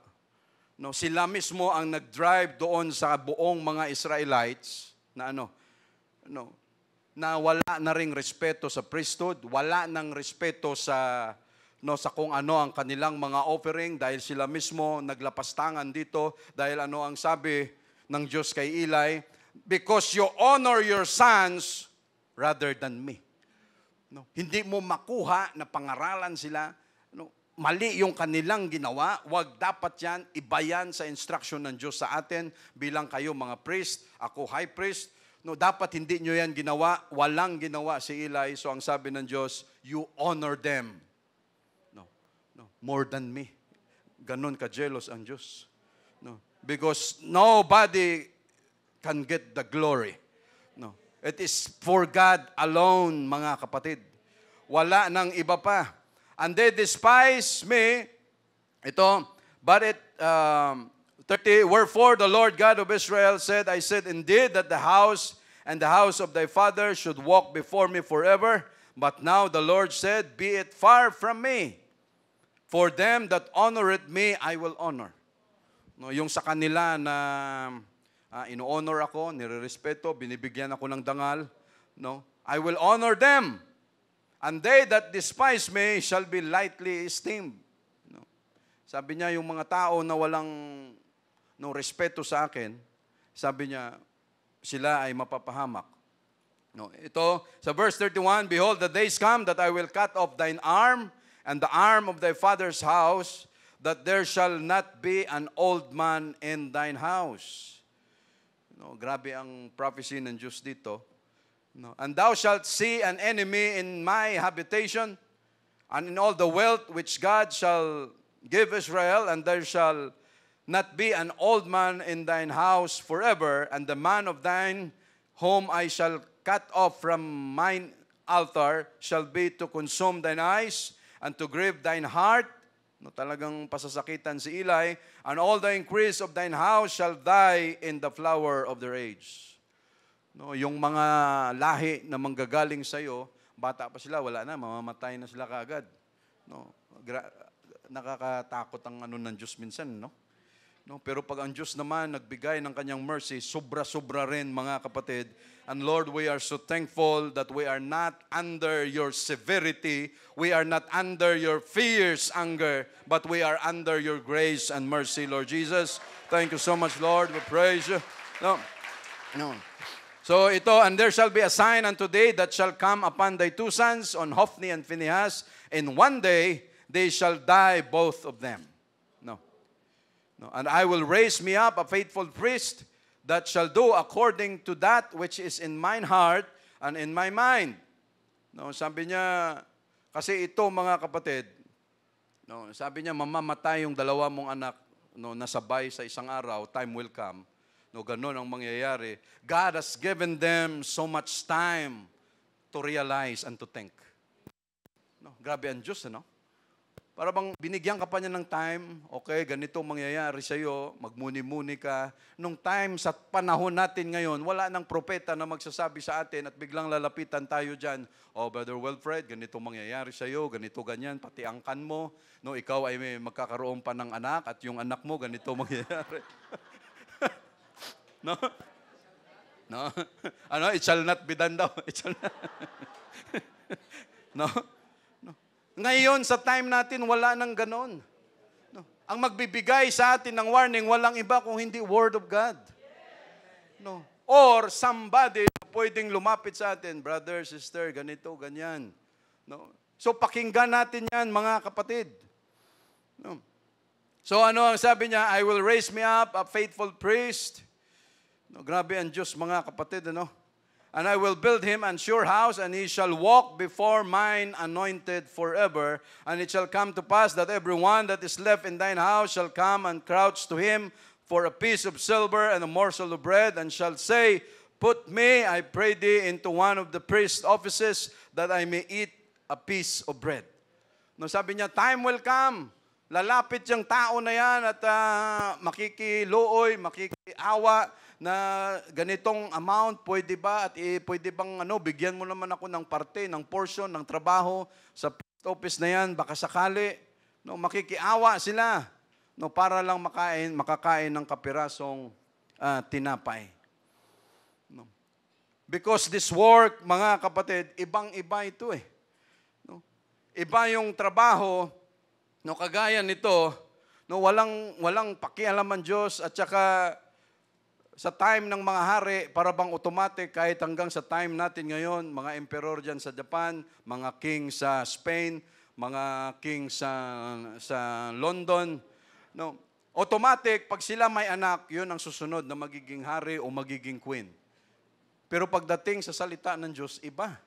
no, sila mismo ang nag-drive doon sa buong mga Israelites na na wala na ring respeto sa priesthood, wala nang respeto sa kung ano ang kanilang mga offering dahil sila mismo naglapastangan dito dahil ano ang sabi ng Diyos kay Eli, because you honor your sons rather than me. No, hindi mo makuha na pangaralan sila. No, mali yung kanilang ginawa. Wag dapat yan, iba yan sa instruction ng Diyos sa atin bilang kayo mga priest, ako high priest. No, dapat hindi nyo yan ginawa. Walang ginawa si Eli. So ang sabi ng Diyos, you honor them. No, more than me. Ganon ka-jealous ang Diyos. No, because nobody can get the glory. No, it is for God alone, mga kapatid. Wala nang iba pa. And they despise me. Ito, but 30, wherefore the Lord God of Israel said, I said indeed that the house and the house of thy father should walk before me forever. But now the Lord said, be it far from me. For them that honoreth me, I will honor. No, yung sa kanila na ino-honor ako, nire-respeto, binibigyan ako ng dangal, no, I will honor them. And they that despise me shall be lightly esteemed. No. Sabi niya, yung mga tao na walang respeto sa akin, sabi niya, sila ay mapapahamak. No, ito, sa verse 31, behold, the days come that I will cut off thine arm and the arm of thy father's house, that there shall not be an old man in thine house. No, grabe ang prophecy ng Diyos dito. No, and thou shalt see an enemy in my habitation, and in all the wealth which God shall give Israel, and there shall not be an old man in thine house forever, and the man of thine whom I shall cut off from mine altar shall be to consume thine eyes and to grieve thine heart. No, talagang pasasakitan si Eli. And all the increase of thine house shall die in the flower of their age. No, yung mga lahi na manggagaling sa iyo, bata pa sila, wala na, mamamatay na sila kaagad. No, nakakatakot ang ng Diyos minsan, no? No, pero pag ang Diyos naman nagbigay ng kanyang mercy, sobra-sobra rin mga kapatid. And Lord, we are so thankful that we are not under your severity, we are not under your fierce anger, but we are under your grace and mercy, Lord Jesus. Thank you so much, Lord. We praise you. No. So ito, and there shall be a sign unto thee that shall come upon thy two sons, on Hophni and Phinehas. In one day they shall die both of them. No, and I will raise me up a faithful priest that shall do according to that which is in mine heart and in my mind. No, sabi niya, kasi ito mga kapatid, no, sabi niya, mamamatay yung dalawa mong anak, no, nasabay sa isang araw, time will come. No, ganun ang mangyayari. God has given them so much time to realize and to think. No, grabe ang Diyos, no? Para bang binigyan ka pa niya ng time, okay, ganito mangyayari sa iyo, magmuni-muni ka. Nung time, sa panahon natin ngayon, wala nang propeta na magsasabi sa atin at biglang lalapitan tayo dyan. Oh, Brother Wilfred, ganito mangyayari sa iyo, ganito ganyan, pati angkan mo. No, ikaw ay may magkakaroon pa ng anak at yung anak mo, ganito mangyayari. No? No? Ano, it shall not be done daw. It shall not. No? Ngayon, sa time natin, wala nang ganon. No. Ang magbibigay sa atin ng warning, walang iba kung hindi Word of God. No. Or somebody na pwedeng lumapit sa atin, brother, sister, ganito, ganyan. No. So, pakinggan natin yan, mga kapatid. No. So, ano ang sabi niya? I will raise me up a faithful priest. No, grabe ang Diyos, mga kapatid, ano? And I will build him an sure house, and he shall walk before mine anointed forever. And it shall come to pass that everyone that is left in thine house shall come and crouch to him for a piece of silver and a morsel of bread, and shall say, Put me, I pray thee, into one of the priest's offices, that I may eat a piece of bread. No, sabi niya, time will come. Lalapit yung tao na yan at makikiluoy, makikiawa, na ganitong amount, pwede ba? At pwede bang bigyan mo naman ako ng parte, ng portion, ng trabaho sa office na yan, baka sakali. No, makikiawa sila, no, para lang makakain ng kapirasong tinapay. No. Because this work, mga kapatid, ibang-iba ito eh. No. Iba yung trabaho, no, kagaya nito, no, walang pakialam ang Diyos, at saka sa time ng mga hari, para bang automatic, kahit hanggang sa time natin ngayon, mga emperor dyan sa Japan, mga king sa Spain, mga king sa London, no, automatic, pag sila may anak, yun ang susunod na magiging hari o magiging queen. Pero pagdating sa salita ng Diyos, iba.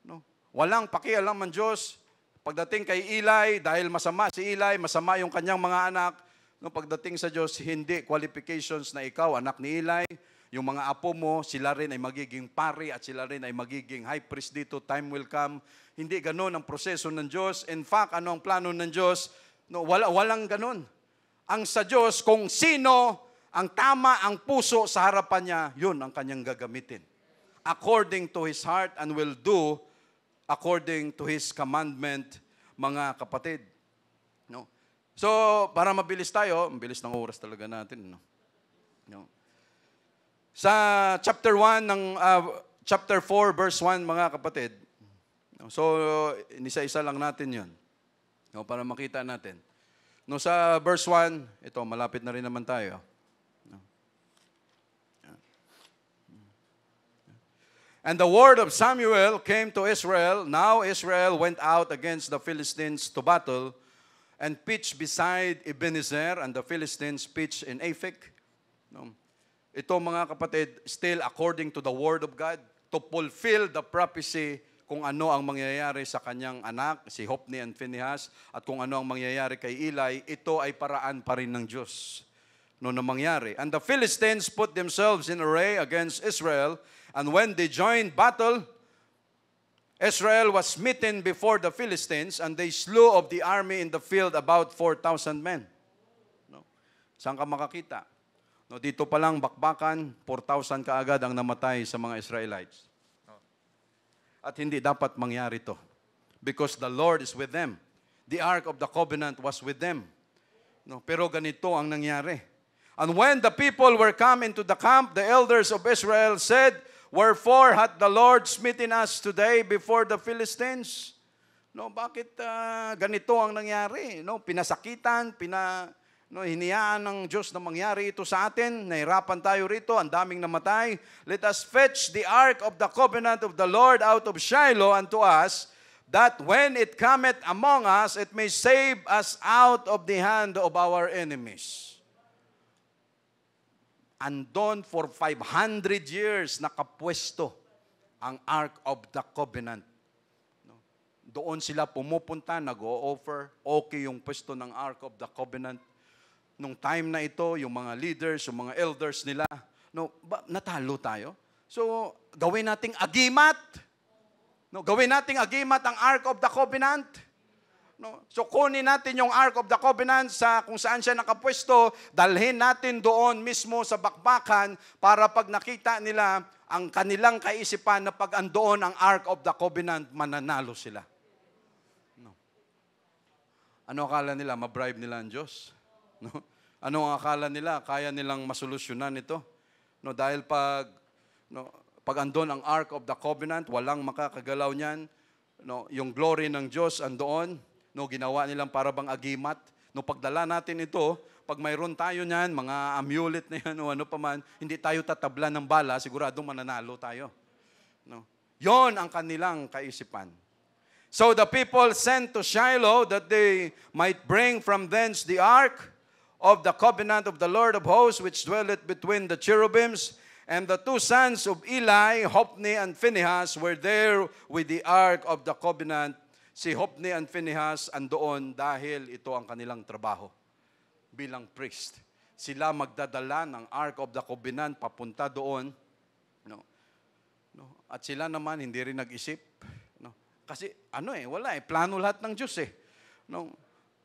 No? Walang pakialam ang Diyos. Pagdating kay Eli, dahil masama si Eli, masama yung kanyang mga anak, no, pagdating sa Diyos, hindi qualifications na ikaw, anak ni Eli, yung mga apo mo, sila rin ay magiging pari at sila rin ay magiging high priest dito, time will come. Hindi ganon ang proseso ng Diyos. In fact, ano ang plano ng Diyos? No, walang ganon. Ang sa Diyos, kung sino ang tama ang puso sa harapan niya, yun ang kanyang gagamitin. According to His heart, and will do according to His commandment, mga kapatid. No? So, para mabilis tayo, mabilis ng oras talaga natin. No? Sa chapter 1 ng chapter 4 verse 1, mga kapatid. No? So, inisa-isa lang natin 'yon. No, para makita natin. No, sa verse 1, ito malapit na rin naman tayo. No? And the word of Samuel came to Israel. Now Israel went out against the Philistines to battle, and pitched beside Ebenezer, and the Philistines pitched in Aphek. No? Ito, mga kapatid, still according to the Word of God, to fulfill the prophecy kung ano ang mangyayari sa kanyang anak, si Hophni and Phinehas, at kung ano ang mangyayari kay Eli, ito ay paraan pa rin ng Diyos. No, na mangyari. And the Philistines put themselves in array against Israel, And when they joined battle, Israel was smitten before the Philistines, and they slew of the army in the field about 4,000 men. No? Saan ka makakita? No, dito pa lang bakbakan, 4,000 kaagad ang namatay sa mga Israelites. At hindi dapat mangyari to. Because the Lord is with them. The Ark of the Covenant was with them. No, pero ganito ang nangyari. And when the people were come into the camp, the elders of Israel said, "Wherefore hath the Lord smitten us today before the Philistines?" No, bakit ganito ang nangyari? No, pinasakitan, hiniyaan ng Diyos na mangyari ito sa atin. Nahirapan tayo rito, ang daming namatay. Let us fetch the ark of the covenant of the Lord out of Shiloh unto us, that when it cometh among us, it may save us out of the hand of our enemies. Andon for 500 years nakapwesto ang Ark of the Covenant. Doon sila pumupunta, nag-o-offer, okay yung pwesto ng Ark of the Covenant. Nung time na ito, yung mga leaders, yung mga elders nila, natalo tayo. So, gawin nating agimat. No, gawin nating agimat ang Ark of the Covenant. No? So kunin natin yung Ark of the Covenant sa kung saan siya nakapwesto, dalhin natin doon mismo sa bakbakan para pag nakita nila ang kanilang kaisipan na pag andoon ang Ark of the Covenant, mananalo sila. No. Ano akala nila? Mabribe nila ang Diyos? No? Ano ang akala nila? Kaya nilang masolusyonan ito? No, dahil pag andoon ang Ark of the Covenant, walang makakagalaw niyan. No, yung glory ng Diyos andoon. No, ginawa nilang para bang agimat. No, pagdala natin ito, pag mayroon tayo niyan, mga amulet na yan o ano pa man, hindi tayo tatablan ng bala, siguradong mananalo tayo. No? Yon ang kanilang kaisipan. So the people sent to Shiloh that they might bring from thence the ark of the covenant of the Lord of hosts, which dwelleth between the cherubims. And the two sons of Eli, Hophni and Phinehas, were there with the ark of the covenant. Si Hophni and Phinehas andoon dahil ito ang kanilang trabaho bilang priest. Sila magdadala ng Ark of the Covenant papunta doon. No? At sila naman hindi rin nag-isip. No? Kasi wala plano lahat ng Diyos . No?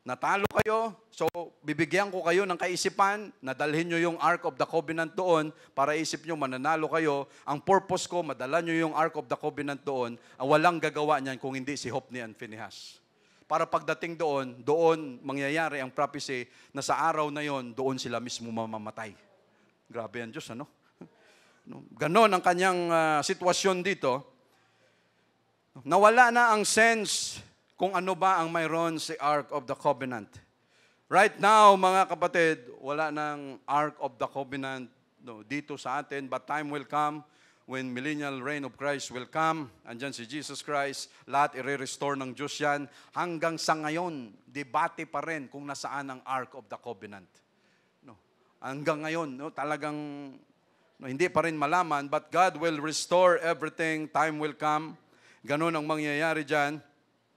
Natalo kayo, so bibigyan ko kayo ng kaisipan, nadalhin nyo yung Ark of the Covenant doon para isip nyo mananalo kayo. Ang purpose ko, madala nyo yung Ark of the Covenant doon, ang walang gagawa niyan kung hindi si Hophni and Phinehas. Para pagdating doon mangyayari ang prophecy na sa araw na yon, doon sila mismo mamamatay. Grabe yan Diyos, ano? Ganon ang kanyang sitwasyon dito. Nawala na ang sense kung ano ba ang mayroon si Ark of the Covenant. Right now, mga kapatid, wala nang Ark of the Covenant dito sa atin, but time will come when millennial reign of Christ will come. Andyan si Jesus Christ, lahat i-restore ng Diyos yan. Hanggang sa ngayon, debate pa rin kung nasaan ang Ark of the Covenant. Hanggang ngayon, talagang hindi pa rin malaman, but God will restore everything. Time will come. Ganun ang mangyayari dyan.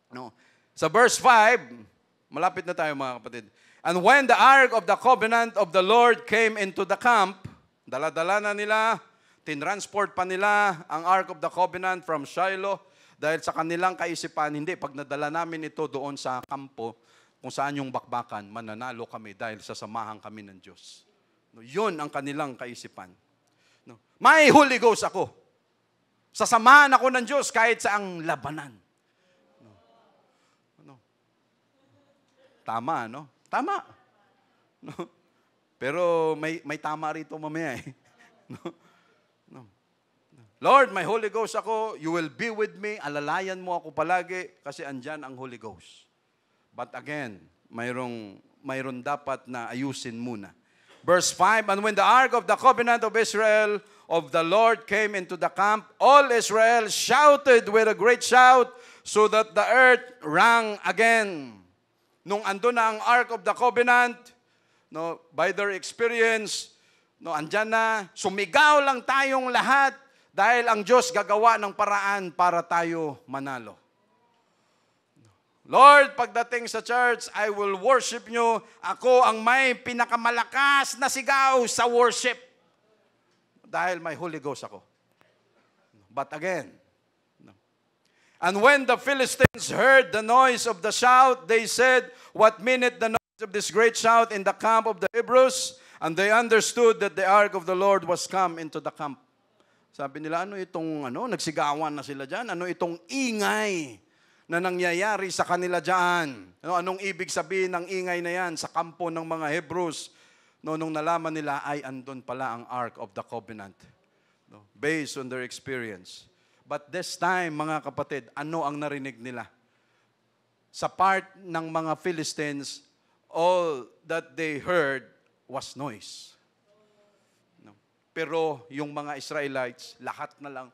No. Sa verse 5, malapit na tayo mga kapatid. And when the ark of the covenant of the Lord came into the camp, dala-dala na nila, tinransport pa nila ang ark of the covenant from Shiloh dahil sa kanilang kaisipan, hindi, pag nadala namin ito doon sa kampo, kung saan yung bakbakan, mananalo kami dahil sasamahan kami ng Diyos. No, yun ang kanilang kaisipan. No. May Holy Ghost ako. Sasamahan ako ng Diyos kahit sa ang labanan. Tama, no? Tama. No? Pero may tama rito mamaya . No. Lord, may Holy Ghost ako. You will be with me. Alalayan mo ako palagi kasi andyan ang Holy Ghost. But again, mayroon dapat na ayusin muna. Verse 5, and when the ark of the covenant of Israel of the Lord came into the camp, all Israel shouted with a great shout, so that the earth rang again. Nung ando na ang Ark of the Covenant, by their experience, andyan na, sumigaw lang tayong lahat dahil ang Diyos gagawa ng paraan para tayo manalo. Lord, pagdating sa church, I will worship nyo. Ako ang may pinakamalakas na sigaw sa worship. Dahil may Holy Ghost ako. But again, no. And when the Philistines heard the noise of the shout, they said, "What meaneth the noise of this great shout in the camp of the Hebrews?" And they understood that the ark of the Lord was come into the camp. Sabi nila, ano itong, nagsigawan na sila dyan? Ano itong ingay na nangyayari sa kanila dyan? Anong ibig sabihin ng ingay na yan sa kampo ng mga Hebrews? Nung nalaman nila ay andun pala ang Ark of the Covenant. Based on their experience. But this time, mga kapatid, ano ang narinig nila? Sa part ng mga Philistines, all that they heard was noise. Pero yung mga Israelites, lahat na lang,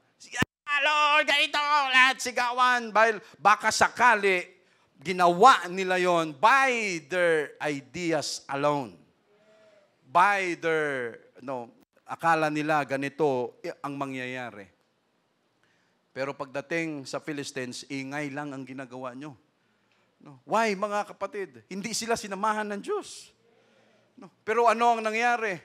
Lord, ganito, lahat sigawan. Baka sakali, ginawa nila yon by their ideas alone. By their, akala nila ganito ang mangyayari. Pero pagdating sa Philistines, ingay lang ang ginagawa nyo. Why, mga kapatid? Hindi sila sinamahan ng Diyos. Pero ano ang nangyari?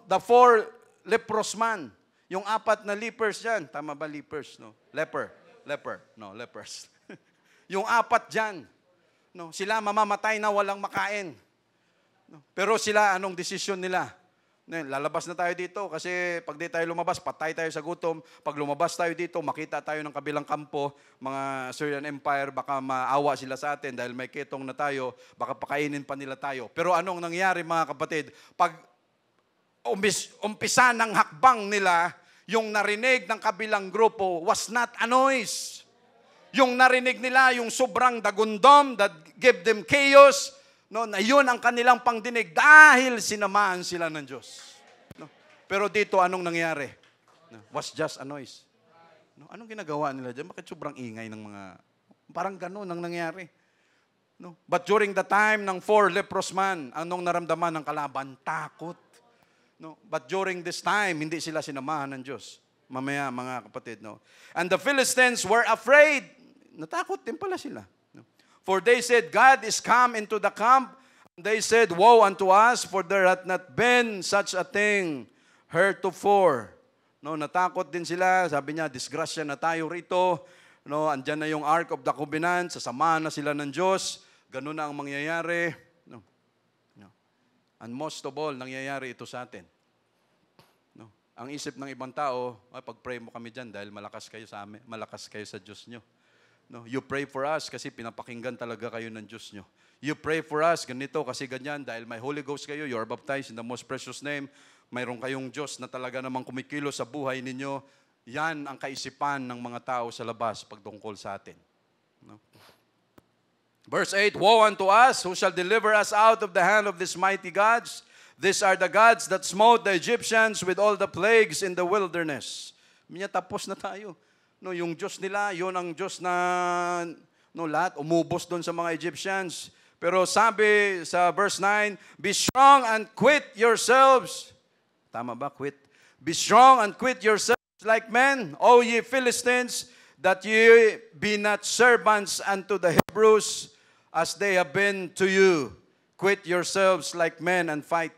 The 4 leprous man. Yung 4 na lepers dyan. Tama ba lepers? Leper. Lepers. Yung 4 dyan. Sila mamamatay na walang makain. Pero sila, anong desisyon nila? Lalabas na tayo dito kasi pag di tayo lumabas, patay tayo sa gutom. Pag lumabas tayo dito, makita tayo ng kabilang kampo, mga Syrian Empire, baka maawa sila sa atin dahil may ketong na tayo, baka pakainin pa nila tayo. Pero anong nangyari, mga kapatid? Pag umpisa ng hakbang nila, yung narinig ng kabilang grupo was not a noise. Yung narinig nila, yung sobrang dagundom that gave them chaos, na yun ang kanilang pangdinig dahil sinamahan sila ng Diyos. Pero dito, anong nangyari? Was just a noise. Anong ginagawa nila dyan? Bakit sobrang ingay ng mga... Parang ganun ang nangyari. But during the time ng 4 leprous man, anong naramdaman ng kalaban? Takot. But during this time, hindi sila sinamahan ng Diyos. Mamaya, mga kapatid, And the Philistines were afraid. Natakot din pala sila. For they said, God is come into the camp. They said, woe unto us, for there hath not been such a thing heretofore. Natakot din sila. Sabi niya, disgrasya na tayo rito. Andyan na yung Ark of the Covenant. Sasamahan na sila ng Diyos. Ganun na ang mangyayari. And most of all, nangyayari ito sa atin. Ang isip ng ibang tao, pag-pray mo kami dyan dahil malakas kayo sa amin, malakas kayo sa Diyos nyo. You pray for us kasi pinapakinggan talaga kayo ng Diyos nyo. You pray for us, ganito kasi ganyan, dahil may Holy Ghost kayo, you are baptized in the most precious name, mayroon kayong Diyos na talaga namang kumikilo sa buhay ninyo. Yan ang kaisipan ng mga tao sa labas pagtungkol sa atin. Verse 8, woe unto us, who shall deliver us out of the hand of these mighty gods? These are the gods that smote the Egyptians with all the plagues in the wilderness. Tapos na tayo. Yung Diyos nila, yun ang Diyos na lahat umubos doon sa mga Egyptians. Pero sabi sa verse 9, be strong and quit yourselves. Tama ba? Quit. Be strong and quit yourselves like men, O ye Philistines, that ye be not servants unto the Hebrews as they have been to you. Quit yourselves like men and fight.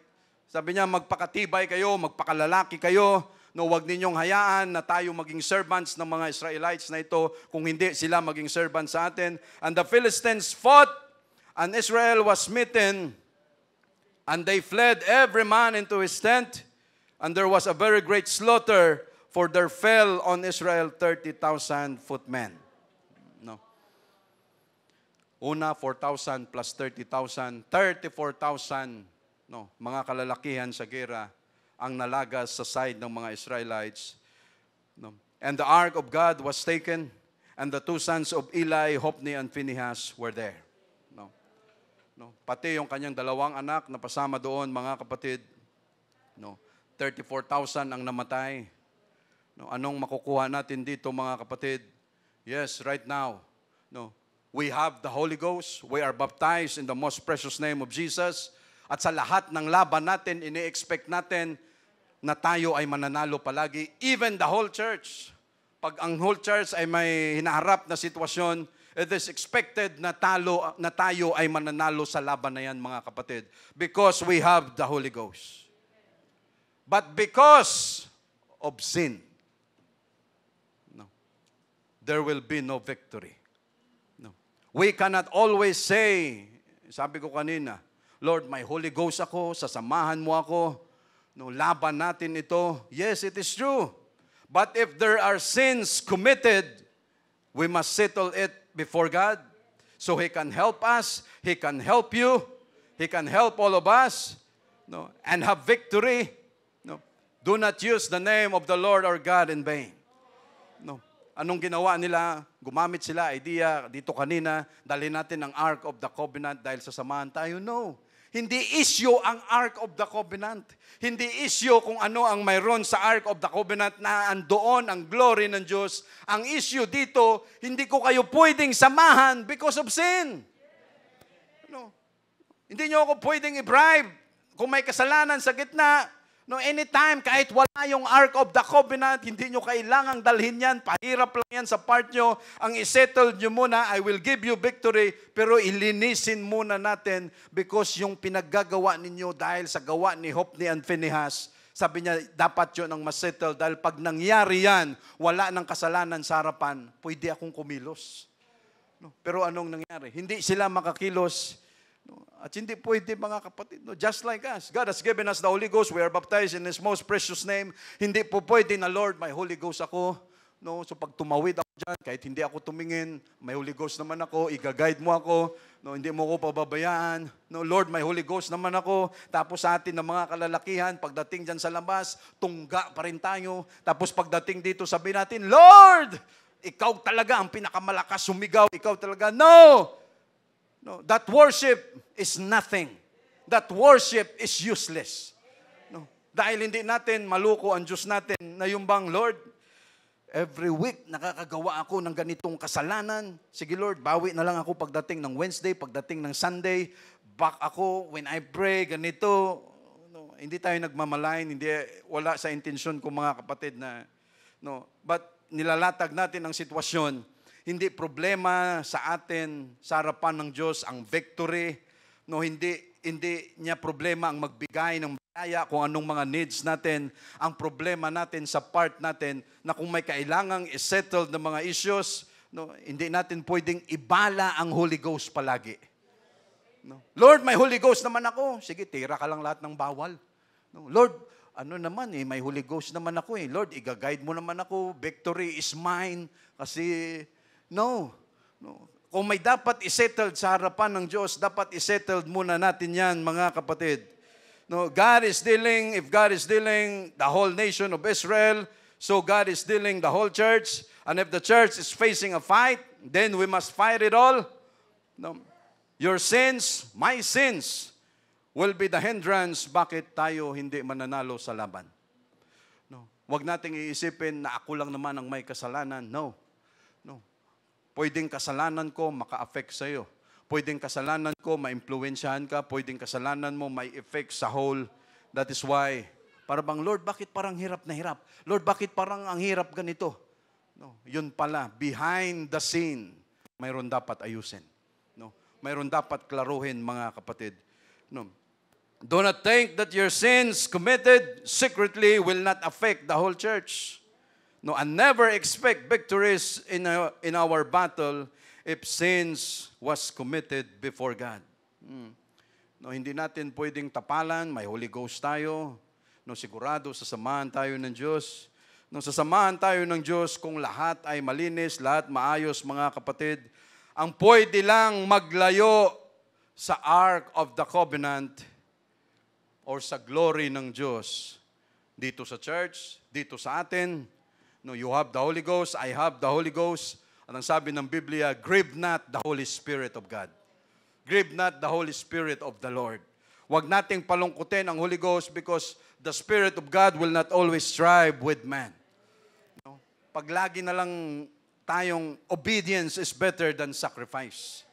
Sabi niya, magpakatibay kayo, magpakalalaki kayo. Huwag ninyong hayaan na tayo maging servants ng mga Israelites na ito kung hindi sila maging servants sa atin. And the Philistines fought, and Israel was smitten, and they fled every man into his tent, and there was a very great slaughter, for there fell on Israel 30,000 footmen. Una, 4,000 plus 30,000, 34,000 mga kalalakihan sa gera ang nalagas sa side ng mga Israelites. And the ark of God was taken, and the 2 sons of Eli, Hophni and Phinehas were there. Pati yung kanyang 2 anak na pasama doon, mga kapatid, 34,000 ang namatay. Anong makukuha natin dito, mga kapatid? Yes, right now, we have the Holy Ghost. We are baptized in the most precious name of Jesus. At sa lahat ng laban natin, ini-expect natin na tayo ay mananalo palagi. Even the whole church. Pag ang whole church ay may hinaharap na sitwasyon, it is expected na tayo ay mananalo sa laban na yan, mga kapatid. Because we have the Holy Ghost. But because of sin, there will be no victory. No. We cannot always say, sabi ko kanina, Lord, may Holy Ghost ako, sasamahan mo ako, no, laban natin ito. Yes, it is true. But if there are sins committed, we must settle it before God. So He can help us, He can help you, He can help all of us, no, and have victory. No. Do not use the name of the Lord our God in vain. No. Anong ginawa nila? Gumamit sila, idea, dito kanina, dalhin natin ang Ark of the Covenant dahil sasamahan tayo. No. Hindi issue ang Ark of the Covenant. Hindi issue kung ano ang mayroon sa Ark of the Covenant na andoon ang glory ng Diyos. Ang issue dito, hindi ko kayo pwedeng samahan because of sin. No. Hindi nyo ako pwedeng i-bribe kung may kasalanan sa gitna. No, anytime, kahit wala yung Ark of the Covenant, hindi nyo kailangang dalhin yan. Pahirap lang yan sa part nyo. Ang isettle nyo muna, I will give you victory, pero ilinisin muna natin because yung pinaggagawa ninyo dahil sa gawa ni Hophni and Phinehas, sabi niya, dapat yun ang masettle dahil pag nangyari yan, wala ng kasalanan sa harapan, pwede akong kumilos. No, pero anong nangyari? Hindi sila makakilos. No, at hindi pwede mga kapatid. No, just like us. God has given us the Holy Ghost. We are baptized in His most precious name. Hindi po pwede na, Lord, may Holy Ghost ako. No, so pag tumawid ako dyan, kahit hindi ako tumingin, may Holy Ghost naman ako, i-guide mo ako. No, hindi mo ako pababayaan. No, Lord, may Holy Ghost naman ako. Tapos sa atin ng mga kalalakihan, pagdating dyan sa labas, tungga pa rin tayo. Tapos pagdating dito, sabi natin, Lord, ikaw talaga ang pinakamalakas sumigaw. Ikaw talaga. No! No, that worship is nothing. That worship is useless. No, dahil hindi natin maluko ang Diyos natin na yung bang, Lord, every week nakakagawa ako ng ganitong kasalanan. Sige Lord, bawi na lang ako pagdating ng Wednesday, pagdating ng Sunday. Back ako when I pray, ganito. No, hindi tayo nagmamalayan, wala sa intensyon ko mga kapatid na, no, but nilalatag natin ang sitwasyon. Hindi problema sa atin, sa harapan ng Diyos, ang victory. No, hindi niya problema ang magbigay ng biyaya kung anong mga needs natin. Ang problema natin sa part natin na kung may kailangang i-settle ng mga issues, no, hindi natin pwedeng ibala ang Holy Ghost palagi. No. Lord, may Holy Ghost naman ako. Sige, tira ka lang lahat ng bawal. No. Lord, ano naman may Holy Ghost naman ako Lord, i-guide mo naman ako. Victory is mine. Kasi no. Kung may dapat isettled sa harapan ng Diyos, dapat isettled muna natin yan, mga kapatid. No, if God is dealing the whole nation of Israel, so God is dealing the whole church. And if the church is facing a fight, then we must fight it all. No, your sins, my sins, will be the hindrance bakit tayo hindi mananalo sa laban. No, wag nating iisipin na ako lang naman ang may kasalanan. No. Pwedeng kasalanan ko maka-affect sa'yo. Pwedeng kasalanan ko ma-impluensyahan ka. Pwedeng kasalanan mo may effect sa whole. That is why, para bang, Lord, bakit parang hirap na hirap? Lord, bakit parang ang hirap ganito? No, yun pala, behind the scene, mayroon dapat ayusin. No, mayroon dapat klaruhin, mga kapatid. No, do not think that your sins committed secretly will not affect the whole church. No, and never expect victories in our battle if sins was committed before God. No, hindi natin pwedeng tapalan, may Holy Ghost tayo. No, sigurado sasamahan tayo ng Diyos. No, sasamahan tayo ng Diyos kung lahat ay malinis, lahat maayos, mga kapatid. Ang pwede lang maglayo sa Ark of the Covenant or sa glory ng Diyos dito sa church, dito sa atin. No, you have the Holy Ghost, I have the Holy Ghost. At ang sabi ng Biblia, grieve not the Holy Spirit of God. Grieve not the Holy Spirit of the Lord. Huwag nating palungkutin ang Holy Ghost because the Spirit of God will not always strive with man. No? Pag lagi na lang tayong obedience is better than sacrifice.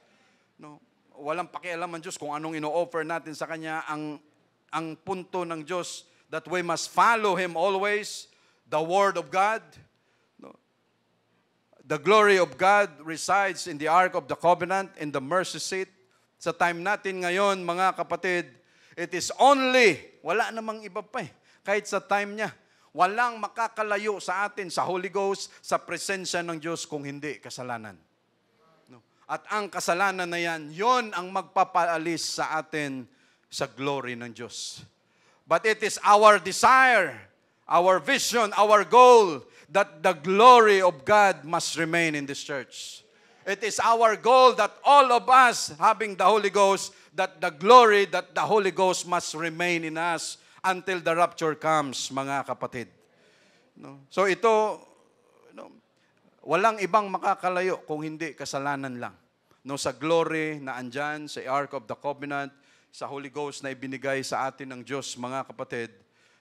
No? Walang pakialam ang Diyos kung anong ino-offer natin sa Kanya. Ang punto ng Diyos that we must follow Him always, the Word of God. No. The glory of God resides in the Ark of the Covenant, in the mercy seat. Sa time natin ngayon, mga kapatid, it is only, wala namang iba pa kahit sa time niya, Walang makakalayo sa atin sa Holy Ghost, sa presensya ng Diyos kung hindi kasalanan. No? At ang kasalanan na yan, yon ang magpapaalis sa atin sa glory ng Diyos. But it is our desire, our vision, our goal, that the glory of God must remain in this church. It is our goal that all of us, having the Holy Ghost, that the glory, that the Holy Ghost must remain in us until the rapture comes, mga kapatid. No? So ito, no, walang ibang makakalayo kung hindi kasalanan lang. No, sa glory na andyan, sa Ark of the Covenant, sa Holy Ghost na ibinigay sa atin ng Diyos, mga kapatid.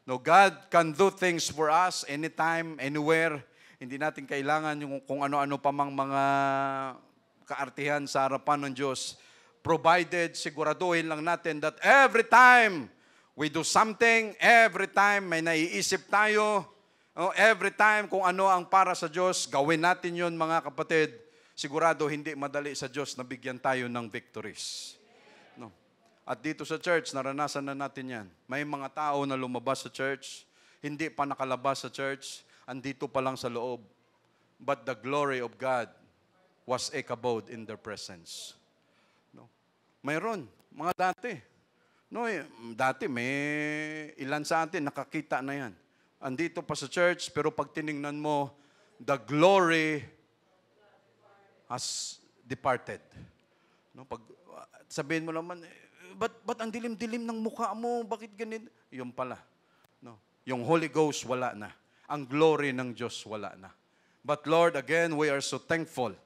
No, God can do things for us anytime, anywhere. Hindi natin kailangan yung kung ano-ano pa mang mga kaartihan sa harapan ng Diyos. Provided, siguraduhin lang natin that every time we do something, every time may naiisip tayo, every time kung ano ang para sa Diyos, gawin natin yun, mga kapatid. Sigurado hindi madali sa Diyos na bigyan tayo ng victories. No. At dito sa church, naranasan na natin yan. May mga tao na lumabas sa church, hindi pa nakalabas sa church, andito pa lang sa loob. But the glory of God was ekabod in their presence. No. Mayroon, mga dati. No, dati may ilan sa atin nakakita na yan. Andito pa sa church, pero pag tiningnan mo, the glory has departed. No, pag sabihin mo naman, ba't ang dilim-dilim ng mukha mo? Bakit ganito? Yung pala. No, yung Holy Ghost wala na. Ang glory ng Diyos wala na. But Lord, again, we are so thankful.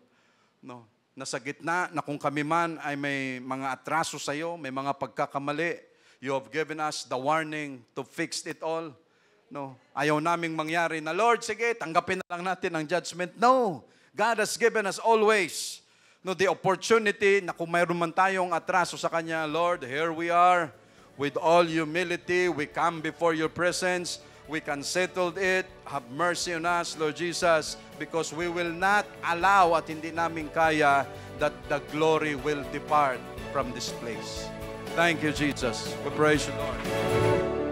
No, nasa gitna na kung kami man ay may mga atraso sa iyo, may mga pagkakamali, you have given us the warning to fix it all. No, ayaw naming mangyari na, Lord, sige, tanggapin na lang natin ang judgment. No, God has given us always the opportunity na kung mayroon man tayong atraso sa Kanya, Lord, here we are. With all humility, we come before your presence. We can settle it. Have mercy on us, Lord Jesus, because we will not allow at hindi namin kaya that the glory will depart from this place. Thank you, Jesus. We praise you, Lord.